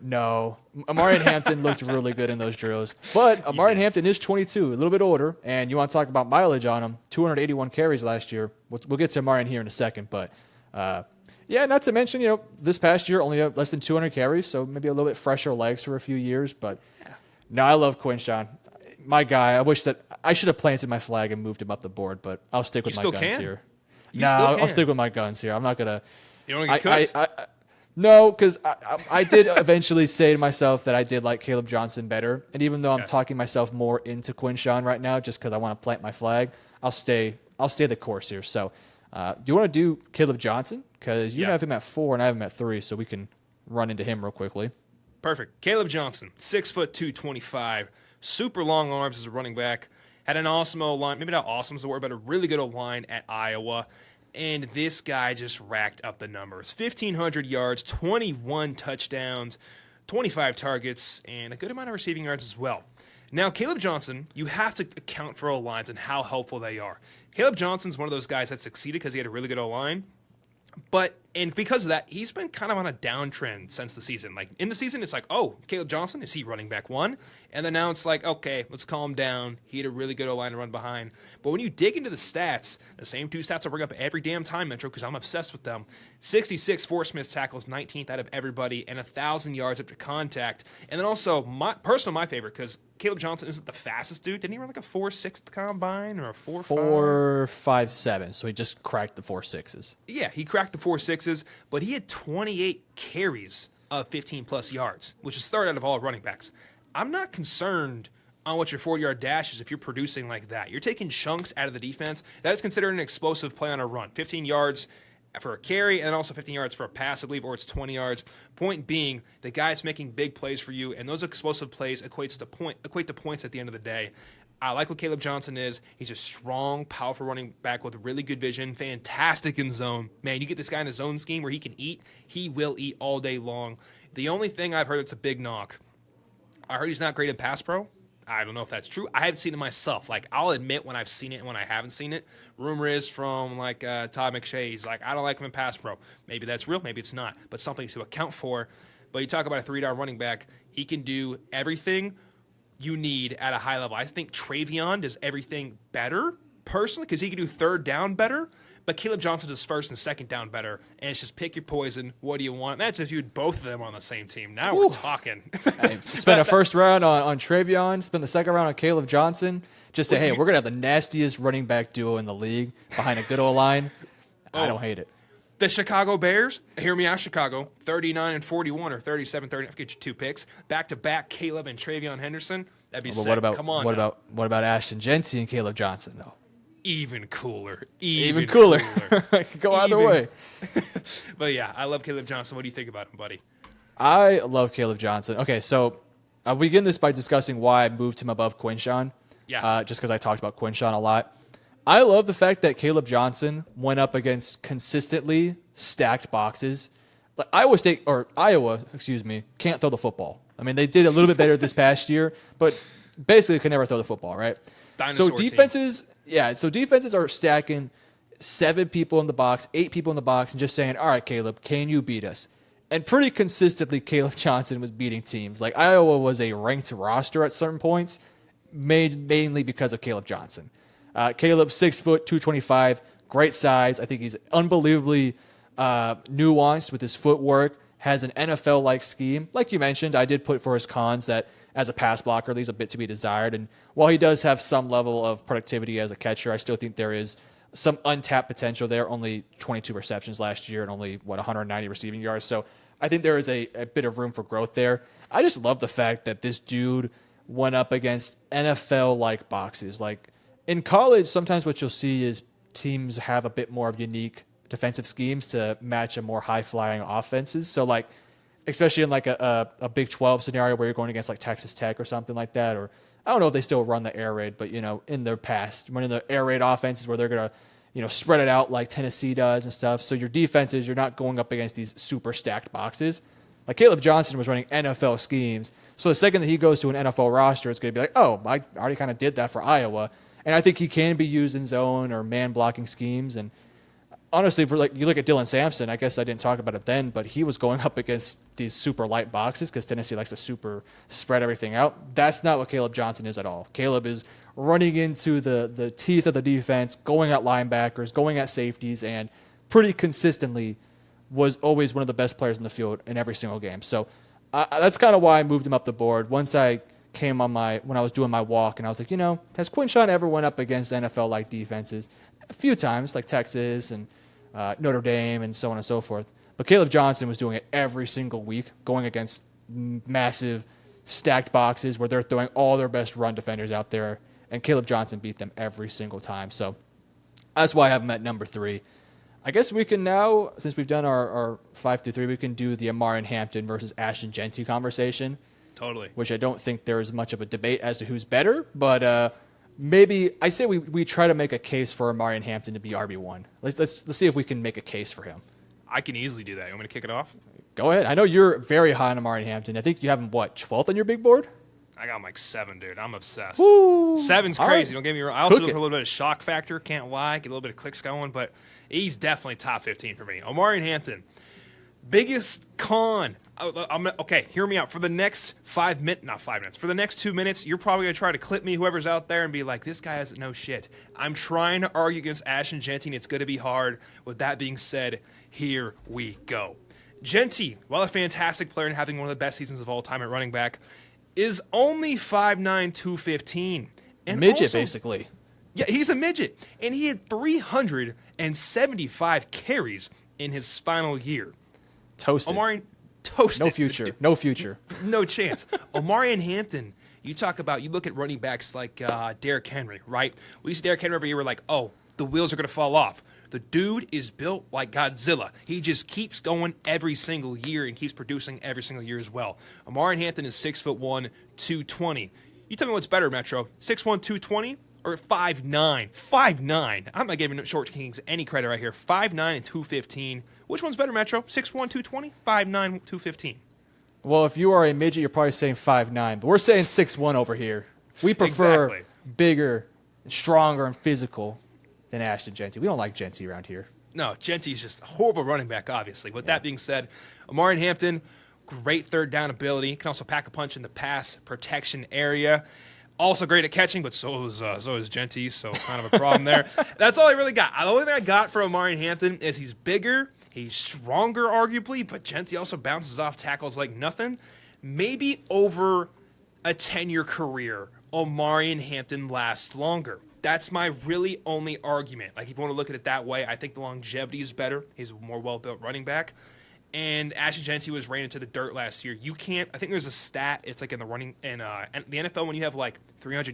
No. Amari Hampton looked really good in those drills. But Amari Hampton is 22, a little bit older, and you want to talk about mileage on him, 281 carries last year. We'll get to Amari here in a second. But, not to mention, this past year only less than 200 carries, so maybe a little bit fresher legs for a few years. But, no, I love Quinshon. My guy, I wish that I should have planted my flag and moved him up the board, but I'll stick with my guns here. I'll stick with my guns here. I'm not going to. You don't get cooked? No, because I did eventually say to myself that I did like Caleb Johnson better. And even though I'm talking myself more into Quinshon right now just because I want to plant my flag, I'll stay the course here. So do you want to do Caleb Johnson? Because you have him at 4 and I have him at 3, so we can run into him real quickly. Perfect. Caleb Johnson, 6'2", 225, super long arms as a running back. Had an awesome O-line. Maybe not awesome is the word, but a really good O-line at Iowa. And this guy just racked up the numbers. 1,500 yards, 21 touchdowns, 25 targets, and a good amount of receiving yards as well. Now, Caleb Johnson, you have to account for O-lines and how helpful they are. Caleb Johnson's one of those guys that succeeded because he had a really good O-line. And because of that, he's been kind of on a downtrend since the season. Like, in the season, it's like, oh, Caleb Johnson, is he running back 1? And then now it's like, okay, let's calm down. He had a really good O-line to run behind. But when you dig into the stats, the same 2 stats I bring up every damn time, Metro, because I'm obsessed with them. 66 forced missed tackles, 19th out of everybody, and 1,000 yards after contact. And then also, my favorite, because Caleb Johnson isn't the fastest dude. Didn't he run like a 4.6 at the Combine or a 4.5? 4.57, so he just cracked the 4.6s. Yeah, he cracked the 4.6s, but he had 28 carries of 15-plus yards, which is third out of all running backs. I'm not concerned on what your 40-yard dash is if you're producing like that. You're taking chunks out of the defense. That is considered an explosive play on a run. 15 yards for a carry and also 15 yards for a pass, I believe, or it's 20 yards. Point being, the guy's making big plays for you, and those explosive plays equate to points at the end of the day. I like what Caleb Johnson is. He's a strong, powerful running back with really good vision, fantastic in zone. Man, you get this guy in a zone scheme where he can eat, he will eat all day long. The only thing I've heard that's a big knock, I heard he's not great in pass pro. I don't know if that's true. I haven't seen it myself. Like, I'll admit when I've seen it and when I haven't seen it. Rumor is from, Todd McShay. He's like, I don't like him in pass pro. Maybe that's real. Maybe it's not. But something to account for. But you talk about a 3-down running back. He can do everything you need at a high level. I think Travion does everything better, personally, because he can do third down better. But Caleb Johnson does first and second down better. And it's just pick your poison. What do you want? That's if you had both of them on the same team. Now we're talking. Spend a first round on Travion. Spend the second round on Caleb Johnson. Just say, hey, we're going to have the nastiest running back duo in the league behind a good old line. I don't hate it. The Chicago Bears, hear me out, Chicago, 39-41 or 37-30. I'll get you 2 picks. Back-to-back, Caleb and Travion Henderson. That'd be sick. Come on. What about Ashton Genty and Caleb Johnson, though? Even cooler. Even cooler. Go either way. But, yeah, I love Caleb Johnson. What do you think about him, buddy? I love Caleb Johnson. Okay, so we begin this by discussing why I moved him above Quinshon. Yeah. Just because I talked about Quinshon a lot. I love the fact that Caleb Johnson went up against consistently stacked boxes. Like Iowa, can't throw the football. I mean, they did a little bit better this past year, but basically could never throw the football, right? Dinosaur so defenses are stacking 7 people in the box, 8 people in the box, and just saying, all right, Caleb, can you beat us? And pretty consistently, Caleb Johnson was beating teams. Like, Iowa was a ranked roster at certain points, mainly because of Caleb Johnson. Caleb, 6 foot, 225, great size. I think he's unbelievably nuanced with his footwork, has an NFL-like scheme. Like you mentioned, I did put for his cons that as a pass blocker, leaves a bit to be desired. And while he does have some level of productivity as a catcher, I still think there is some untapped potential there. Only 22 receptions last year and only, 190 receiving yards. So I think there is a bit of room for growth there. I just love the fact that this dude went up against NFL-like boxes. Like, in college, sometimes what you'll see is teams have a bit more of unique defensive schemes to match a more high-flying offenses. So, like, especially in like a Big 12 scenario where you're going against like Texas Tech or something like that, or I don't know if they still run the air raid, but in their past, running the air raid offenses where they're gonna spread it out like Tennessee does and stuff. So your defenses, you're not going up against these super stacked boxes. Like Caleb Johnson was running NFL schemes, so the second that he goes to an NFL roster, it's going to be like, oh, I already kind of did that for Iowa, and I think he can be used in zone or man blocking schemes. And honestly, for like you look at Dylan Sampson, I guess I didn't talk about it then, but he was going up against these super light boxes because Tennessee likes to super spread everything out. That's not what Caleb Johnson is at all. Caleb is running into the teeth of the defense, going at linebackers, going at safeties, and pretty consistently was always one of the best players in the field in every single game. So that's kind of why I moved him up the board. Once I came on when I was doing my walk, and I was like, has Quinshawn ever went up against NFL-like defenses? A few times, like Texas and Notre Dame and so on and so forth. But Caleb Johnson was doing it every single week, going against massive stacked boxes where they're throwing all their best run defenders out there, and Caleb Johnson beat them every single time. So that's why I have him at number 3. I guess we can now, since we've done our 5-3, we can do the Omarion Hampton versus Ashton Jeanty conversation. Totally. Which I don't think there is much of a debate as to who's better, but maybe I say we try to make a case for Omarion Hampton to be RB1. Let's see if we can make a case for him. I can easily do that. You want me to kick it off? Go ahead. I know you're very high on Omarion Hampton. I think you have him, 12th on your big board? I got him like 7, dude. I'm obsessed. Woo. 7's All crazy. right. Don't get me wrong. I also Cook look it. for a little bit of shock factor. Can't lie. Get a little bit of clicks going, but he's definitely top 15 for me. Omarion Hampton. Biggest con. Okay, hear me out. For the next 5 minutes, not 5 minutes, for the next 2 minutes, you're probably going to try to clip me, whoever's out there, and be like, this guy doesn't know shit. I'm trying to argue against Ashton Jeanty, and it's going to be hard. With that being said, here we go. Jeanty, while a fantastic player and having one of the best seasons of all time at running back, is only 5'9", 215. And Midget, also, basically. Yeah, he's a midget. And he had 375 carries in his final year. Toasted. Omarion, toasted. No future. No future. No chance. Omarion Hampton, you look at running backs like Derrick Henry, right? We see Derrick Henry every year, we're like, oh, the wheels are going to fall off. The dude is built like Godzilla. He just keeps going every single year and keeps producing every single year as well. Omarion Hampton is 6'1", 220. You tell me what's better, Metro, 6'1", 220 or 5'9"? 5'9". I'm not giving Short Kings any credit right here. 5'9" and 215. Which one's better, Metro? 6'1", 220, 5'9", 215. Well, if you are a midget, you're probably saying 5'9", but we're saying 6'1" over here. We prefer Exactly. bigger, stronger, and physical than Ashton Jeanty. We don't like Jeanty around here. No, Jeanty's just a horrible running back, obviously. With that being said, Omarion Hampton, great third down ability. Can also pack a punch in the pass protection area. Also great at catching, but so is Jeanty, so kind of a problem there. That's all I really got. The only thing I got for Omarion Hampton is he's bigger, he's stronger, arguably, but Jeanty also bounces off tackles like nothing. Maybe over a 10-year career, Omarion Hampton lasts longer. That's my really only argument. Like, if you want to look at it that way, I think the longevity is better. He's a more well-built running back. And Ashton Jeanty was ran into the dirt last year. You can't. I think there's a stat. It's like in the running and the NFL when you have like 300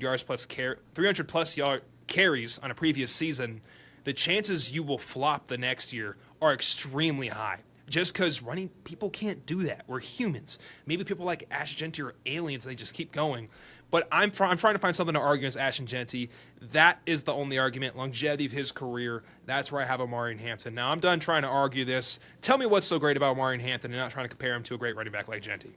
plus yard carries on a previous season, the chances you will flop the next year are extremely high. Just because running people can't do that. We're humans. Maybe people like Ashton Jeanty are aliens. And they just keep going. But I'm trying to find something to argue against Ashton Jeanty. That is the only argument. Longevity of his career. That's where I have Omarion Hampton. Now, I'm done trying to argue this. Tell me what's so great about Omarion Hampton and not trying to compare him to a great running back like Jeanty.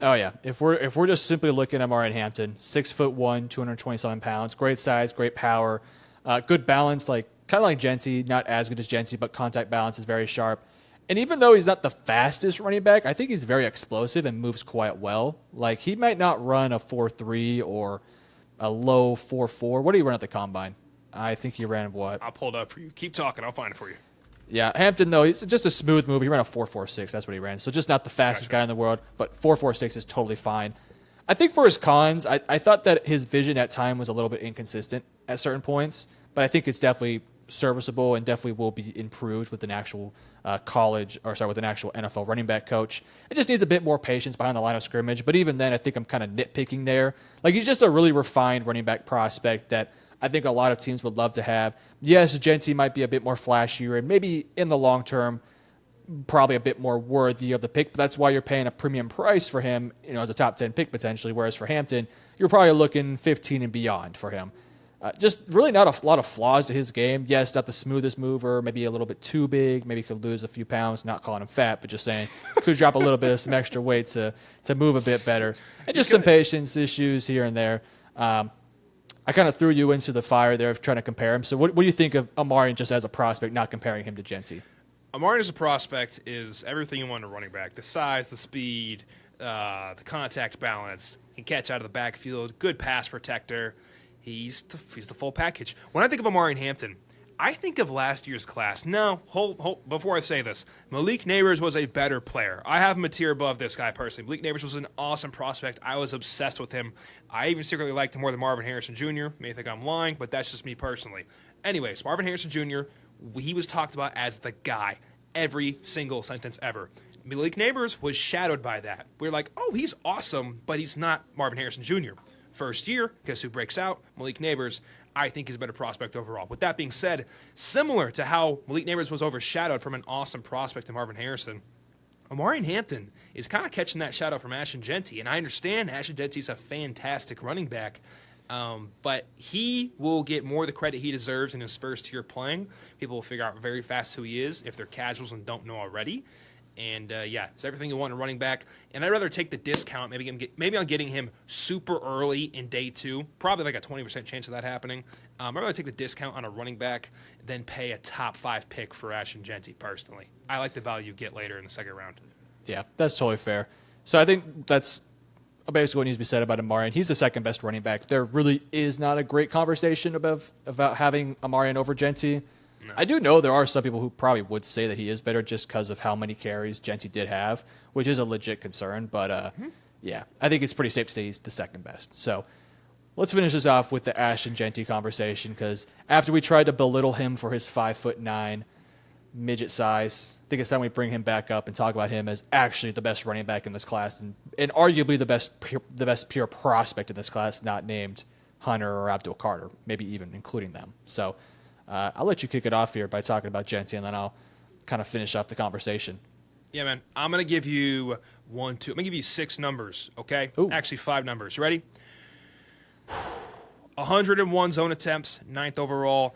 Oh, yeah. If we're just simply looking at Omarion Hampton, 6'1", 227 pounds, great size, great power, good balance, like kind of like Jeanty, not as good as Jeanty, but contact balance is very sharp. And even though he's not the fastest running back, I think he's very explosive and moves quite well. Like, he might not run a 4.3 or a low 4.4. What did he run at the combine? I think he ran what? I'll pull it up for you. Keep talking. I'll find it for you. Yeah, Hampton, though, he's just a smooth move. He ran a 4.46. That's what he ran. So just not the fastest guy in the world, but 4.46 is totally fine. I think for his cons, I thought that his vision at time was a little bit inconsistent at certain points, but I think it's definitely serviceable and definitely will be improved with an actual with an actual NFL running back coach. It just needs a bit more patience behind the line of scrimmage. But even then, I think I'm kind of nitpicking there. Like, he's just a really refined running back prospect that I think a lot of teams would love to have. Yes, Genty might be a bit more flashier and maybe in the long term probably a bit more worthy of the pick, but that's why you're paying a premium price for him, as a top 10 pick potentially, whereas for Hampton, you're probably looking 15 and beyond for him. Just really not a lot of flaws to his game. Yes, not the smoothest mover, maybe a little bit too big, maybe could lose a few pounds, not calling him fat, but just saying could drop a little bit of some extra weight to move a bit better. And just some patience issues here and there. I kind of threw you into the fire there of trying to compare him. So what do you think of Amarian just as a prospect, not comparing him to Genty? Amarian as a prospect is everything you want in a running back. The size, the speed, the contact balance. He can catch out of the backfield, good pass protector. He's the full package. When I think of Amarian Hampton, I think of last year's class. No, hold, before I say this, Malik Neighbors was a better player. I have him a tier above this guy personally. Malik Neighbors was an awesome prospect. I was obsessed with him. I even secretly liked him more than Marvin Harrison Jr. You may think I'm lying, but that's just me personally. Anyways, Marvin Harrison Jr., he was talked about as the guy every single sentence ever. Malik Neighbors was shadowed by that. We were like, oh, he's awesome, but he's not Marvin Harrison Jr. First year, guess who breaks out? Malik Neighbors. I think he's a better prospect overall. With that being said, similar to how Malik Neighbors was overshadowed from an awesome prospect in Marvin Harrison, Amarian Hampton is kind of catching that shadow from Ashton Genty. And I understand Ashton Genty's a fantastic running back, but he will get more of the credit he deserves in his first year playing. People will figure out very fast who he is if they're casuals and don't know already. And, it's everything you want in a running back. And I'd rather take the discount. Maybe I'm getting him super early in day 2. Probably like a 20% chance of that happening. I'd rather take the discount on a running back than pay a top 5 pick for Ashton Genty, personally. I like the value you get later in the second round. Yeah, that's totally fair. So I think that's basically what needs to be said about Amarian. He's the second best running back. There really is not a great conversation about having Amarian over Genty. No. I do know there are some people who probably would say that he is better just because of how many carries Genty did have, which is a legit concern. But, yeah, I think it's pretty safe to say he's the second best. So let's finish this off with the Ashton Genty conversation, because after we tried to belittle him for his 5'9" midget size, I think it's time we bring him back up and talk about him as actually the best running back in this class and arguably the best pure prospect in this class, not named Hunter or Abdul Carter, maybe even including them. So I'll let you kick it off here by talking about Genty, and then I'll kind of finish off the conversation. Yeah, man. I'm going to give you I'm going to give you 6 numbers, okay? Ooh. Actually, 5 numbers. You ready? 101 zone attempts, 9th overall.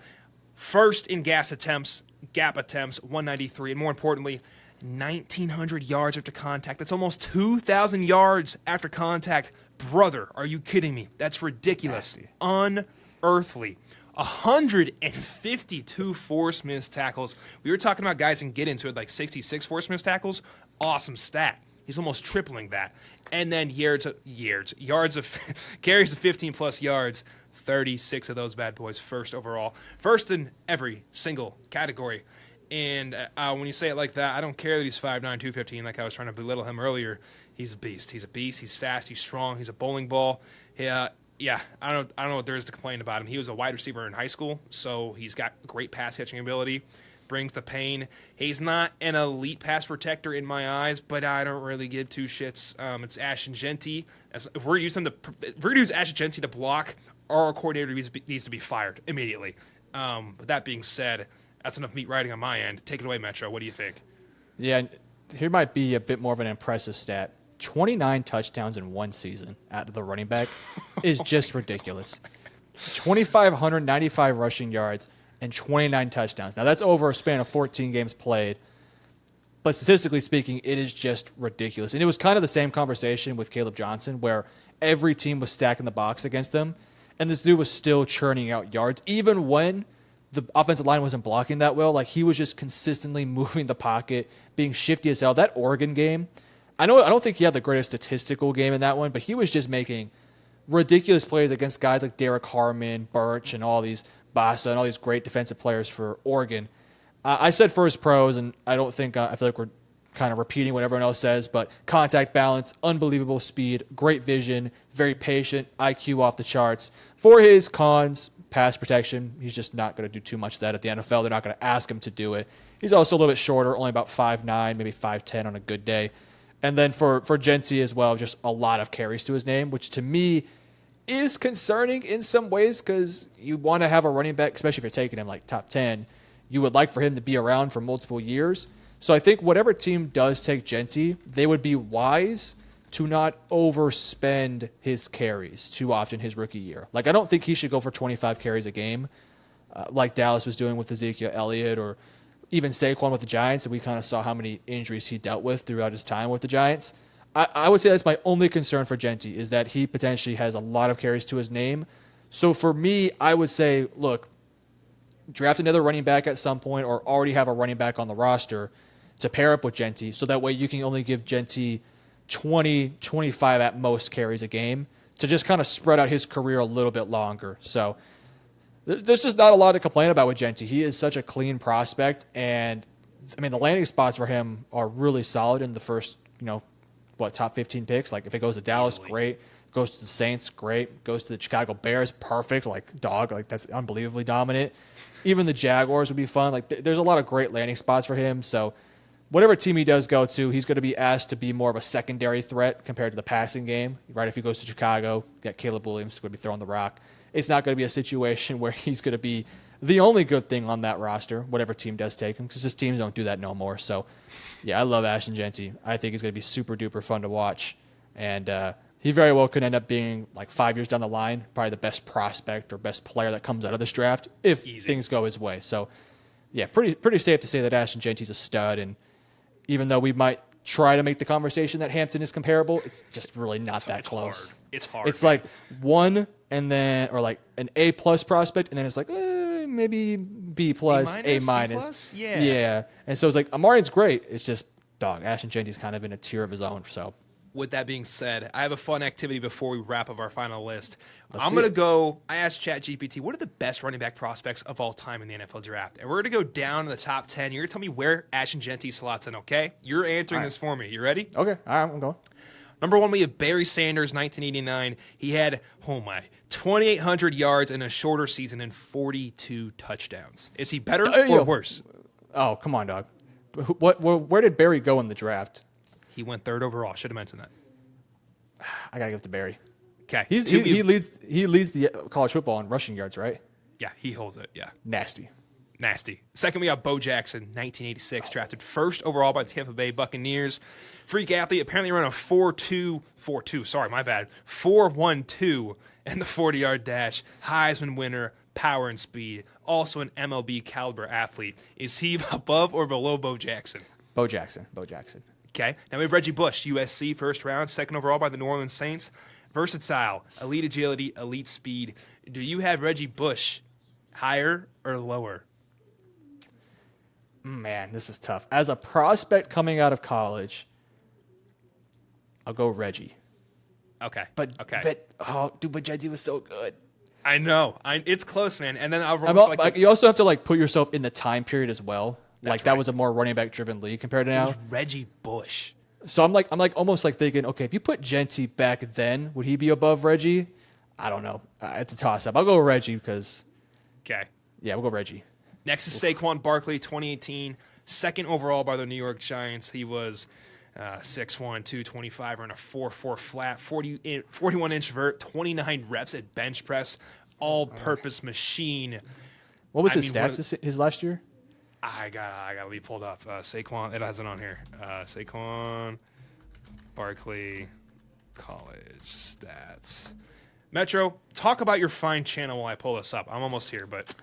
First in gap attempts, 193. And more importantly, 1,900 yards after contact. That's almost 2,000 yards after contact. Brother, are you kidding me? That's ridiculous. Nasty. Unearthly. 152 force missed tackles. We were talking about guys in Giddens who had like 66 force missed tackles. Awesome stat. He's almost tripling that. And then yards of carries of 15-plus yards. 36 of those bad boys first overall. First in every single category. And when you say it like that, I don't care that he's 5'9", 215, like I was trying to belittle him earlier. He's a beast. He's a beast. He's fast. He's strong. He's a bowling ball. Yeah, I don't know what there is to complain about him. He was a wide receiver in high school, so he's got great pass catching ability, brings the pain. He's not an elite pass protector in my eyes, but I don't really give 2 shits. It's Ashton Genty. If we're going to use Ashton Genty to block, our coordinator needs to be fired immediately. But that being said, that's enough meat riding on my end. Take it away, Metro. What do you think? Yeah, here might be a bit more of an impressive stat. 29 touchdowns in one season out of the running back is just ridiculous. 2,595 rushing yards and 29 touchdowns. Now, that's over a span of 14 games played. But statistically speaking, it is just ridiculous. And it was kind of the same conversation with Caleb Johnson, where every team was stacking the box against him, and this dude was still churning out yards, even when the offensive line wasn't blocking that well. Like, he was just consistently moving the pocket, being shifty as hell. That Oregon game, I don't think he had the greatest statistical game in that one, but he was just making ridiculous plays against guys like Derek Harmon, Birch, and all these Bassa, and all these great defensive players for Oregon. I said for his pros, and I don't think I feel like we're kind of repeating what everyone else says, but contact balance, unbelievable speed, great vision, very patient, IQ off the charts. For his cons, pass protection, he's just not going to do too much of that at the NFL. They're not going to ask him to do it. He's also a little bit shorter, only about 5'9", maybe 5'10" on a good day. And then for Genty as well, just a lot of carries to his name, which to me is concerning in some ways because you want to have a running back, especially if you're taking him like top 10, you would like for him to be around for multiple years. So I think whatever team does take Genty, they would be wise to not overspend his carries too often his rookie year. Like, I don't think he should go for 25 carries a game like Dallas was doing with Ezekiel Elliott or even Saquon with the Giants, and we kind of saw how many injuries he dealt with throughout his time with the Giants. I would say that's my only concern for Genty is that he potentially has a lot of carries to his name. So for me, I would say, look, draft another running back at some point or already have a running back on the roster to pair up with Genty so that way you can only give Genty 20, 25 at most carries a game to just kind of spread out his career a little bit longer. So there's just not a lot to complain about with Genty. He is such a clean prospect, and I mean the landing spots for him are really solid in the first, top 15 picks. Like if it goes to Dallas, Easily. great. Goes to the Saints, great. Goes to the Chicago Bears, perfect. Like dog, like that's unbelievably dominant. Even the Jaguars would be fun. Like there's a lot of great landing spots for him. So whatever team he does go to, he's going to be asked to be more of a secondary threat compared to the passing game. Right? If he goes to Chicago, got Caleb Williams going to be throwing the rock. It's not going to be a situation where he's going to be the only good thing on that roster, whatever team does take him, because his teams don't do that no more. So, yeah, I love Ashton Genty. I think he's going to be super duper fun to watch, and he very well could end up being like 5 years down the line, probably the best prospect or best player that comes out of this draft if things go his way. So, yeah, pretty safe to say that Ashton Genty's a stud, and even though we might try to make the conversation that Hampton is comparable, it's just really not that close. Hard. It's hard. It's like one and then, or like an A+ prospect, and then it's like maybe B+, A-. Yeah. Yeah. And so it's like Amarian's great. It's just Ashton Genty's kind of in a tier of his own. So with that being said, I have a fun activity before we wrap up our final list. Let's I'm see going to it. go, I asked ChatGPT, what are the best running back prospects of all time in the NFL draft? And we're going to go down to the top 10. You're going to tell me where Ashton Genty slots in, okay? You're answering this for me. You ready? okay, all right, I'm going. Number one, we have Barry Sanders, 1989. He had, 2,800 yards in a shorter season and 42 touchdowns. Is he better or worse? Oh, come on, dog. Where did Barry go in the draft? He went third overall. Should have mentioned that. I gotta give it to Barry. Okay. He leads the college football in rushing yards, right? Yeah, he holds it. Yeah. Nasty. Second, we got Bo Jackson, 1986, drafted first overall by the Tampa Bay Buccaneers. Freak athlete, apparently ran a 4.12 in the 40-yard dash. Heisman winner, power and speed. Also an MLB caliber athlete. Is he above or below Bo Jackson? Bo Jackson. Okay. Now we have Reggie Bush, USC, first round, second overall by the New Orleans Saints. Versatile, elite agility, elite speed. Do you have Reggie Bush higher or lower? Man, this is tough. As a prospect coming out of college, I'll go Reggie. Okay. But Genty was so good. I know. It's close, man. And then You also have to put yourself in the time period as well. That right. was a more running back driven league compared to now. It was Reggie Bush. So I'm almost thinking, okay, if you put Genty back then, would he be above Reggie? I don't know. It's a toss up. I'll go Reggie because. Okay. Yeah, we'll go Reggie. Next is Saquon Barkley, 2018, second overall by the New York Giants. He was 6'1", 225, ran a 4.4 flat, 41-inch vert, 29 reps at bench press, all-purpose machine. What was his stats his last year? I got to be pulled up. Saquon, it has it on here. Saquon Barkley college stats. Metro, talk about your fine channel while I pull this up. I'm almost here, but...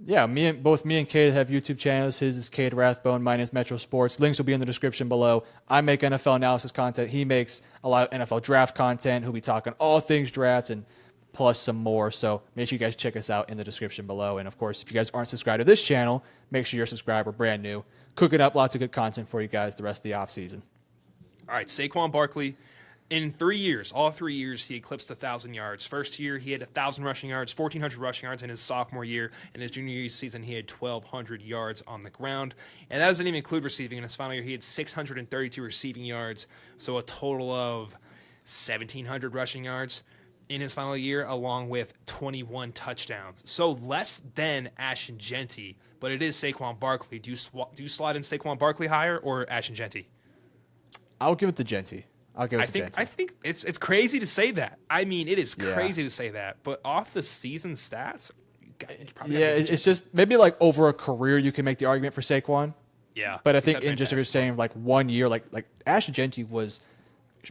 Yeah, both me and Cade have YouTube channels. His is Cade Rathbone. Mine is MetroSports. Links will be in the description below. I make NFL analysis content. He makes a lot of NFL draft content. He'll be talking all things drafts and plus some more. So make sure you guys check us out in the description below. And, of course, if you guys aren't subscribed to this channel, make sure you're subscribed. We're brand new. Cooking up lots of good content for you guys the rest of the offseason. All right, Saquon Barkley. In 3 years, all 3 years, he eclipsed 1,000 yards. First year, he had 1,000 rushing yards, 1,400 rushing yards in his sophomore year. In his junior year season, he had 1,200 yards on the ground. And that doesn't even include receiving. In his final year, he had 632 receiving yards, so a total of 1,700 rushing yards in his final year, along with 21 touchdowns. So less than Ashton Genty, but it is Saquon Barkley. Do you slot in Saquon Barkley higher or Ashton Genty? I'll give it to Genty. I'll give it to Genty. I think it's crazy to say that. I mean, it is crazy to say that. But off the season stats, it's just maybe like over a career you can make the argument for Saquon. Yeah. But I think in just if you're saying like 1 year, like Ashton Genty was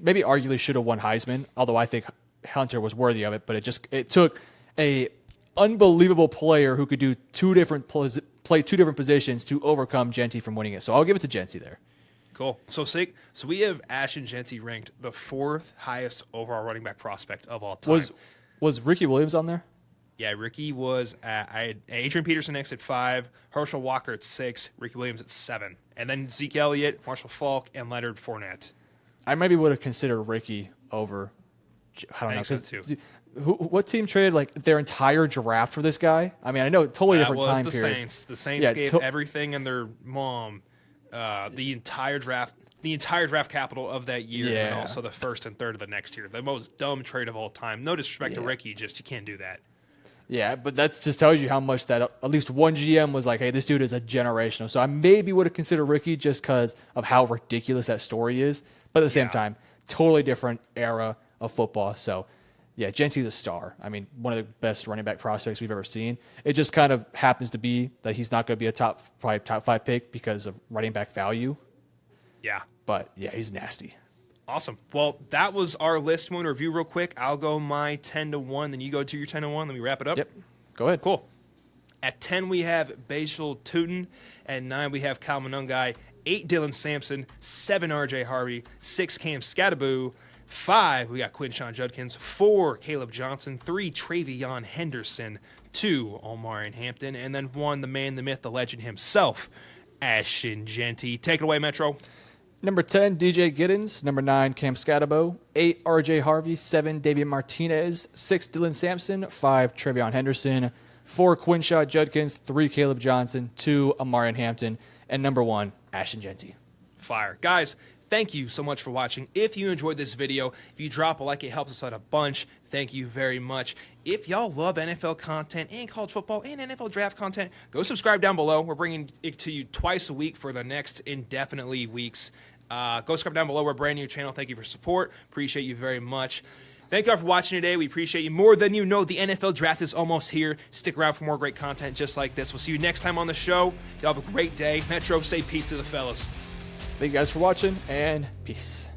maybe arguably should have won Heisman, although I think Hunter was worthy of it. But it took a unbelievable player who could do play two different positions to overcome Genty from winning it. So I'll give it to Genty there. Cool. So we have Ashton Genty ranked the 4th highest overall running back prospect of all time. Was Ricky Williams on there? Yeah, Ricky was I had Adrian Peterson next at 5, Herschel Walker at 6, Ricky Williams at 7, and then Zeke Elliott, Marshall Faulk, and Leonard Fournette. I maybe would have considered Ricky over. I don't know. So too. What team traded like their entire draft for this guy? I mean, I know totally different time period. Saints. The Saints gave everything and their mom the entire draft capital of that year, and also the 1st and 3rd of the next year. The most dumb trade of all time. No disrespect to Ricky, just you can't do that. Yeah, but that just tells you how much that at least one GM was like, hey, this dude is a generational. So I maybe would have considered Ricky just because of how ridiculous that story is. But at the same time, totally different era of football. So, yeah, Genty's a star. I mean, one of the best running back prospects we've ever seen. It just kind of happens to be that he's not going to be a top 5 pick because of running back value. Yeah. But, yeah, he's nasty. Awesome. Well, that was our list. Want to review real quick? I'll go my 10-1, then you go to your 10-1. Let me wrap it up. Yep. Go ahead. Cool. At 10, we have Bashal Tutin. At 9, we have Kyle Monungai. 8, Dylan Sampson. 7, R.J. Harvey. 6, Cam Scattaboo. 5, we got Quinshawn Judkins. 4, Caleb Johnson. 3, Travion Henderson. 2, Omarion Hampton. And then 1, the man, the myth, the legend himself, Ashton Genty. Take it away, Metro. Number 10, DJ Giddens. Number 9, Cam Scatabo. 8, R.J. Harvey. 7, Davian Martinez. 6, Dylan Sampson. 5, Travion Henderson. 4, Quinshawn Judkins. 3, Caleb Johnson. 2, Omarion Hampton. And number 1, Ashton Genty. Fire. Guys, thank you so much for watching. If you enjoyed this video, if you drop a like, it helps us out a bunch. Thank you very much. If y'all love NFL content and college football and NFL draft content, go subscribe down below. We're bringing it to you twice a week for the next indefinitely weeks. Go subscribe down below. We're a brand new channel. Thank you for support. Appreciate you very much. Thank you all for watching today. We appreciate you more than you know. The NFL draft is almost here. Stick around for more great content just like this. We'll see you next time on the show. Y'all have a great day. Metro, say peace to the fellas. Thank you guys for watching, and peace.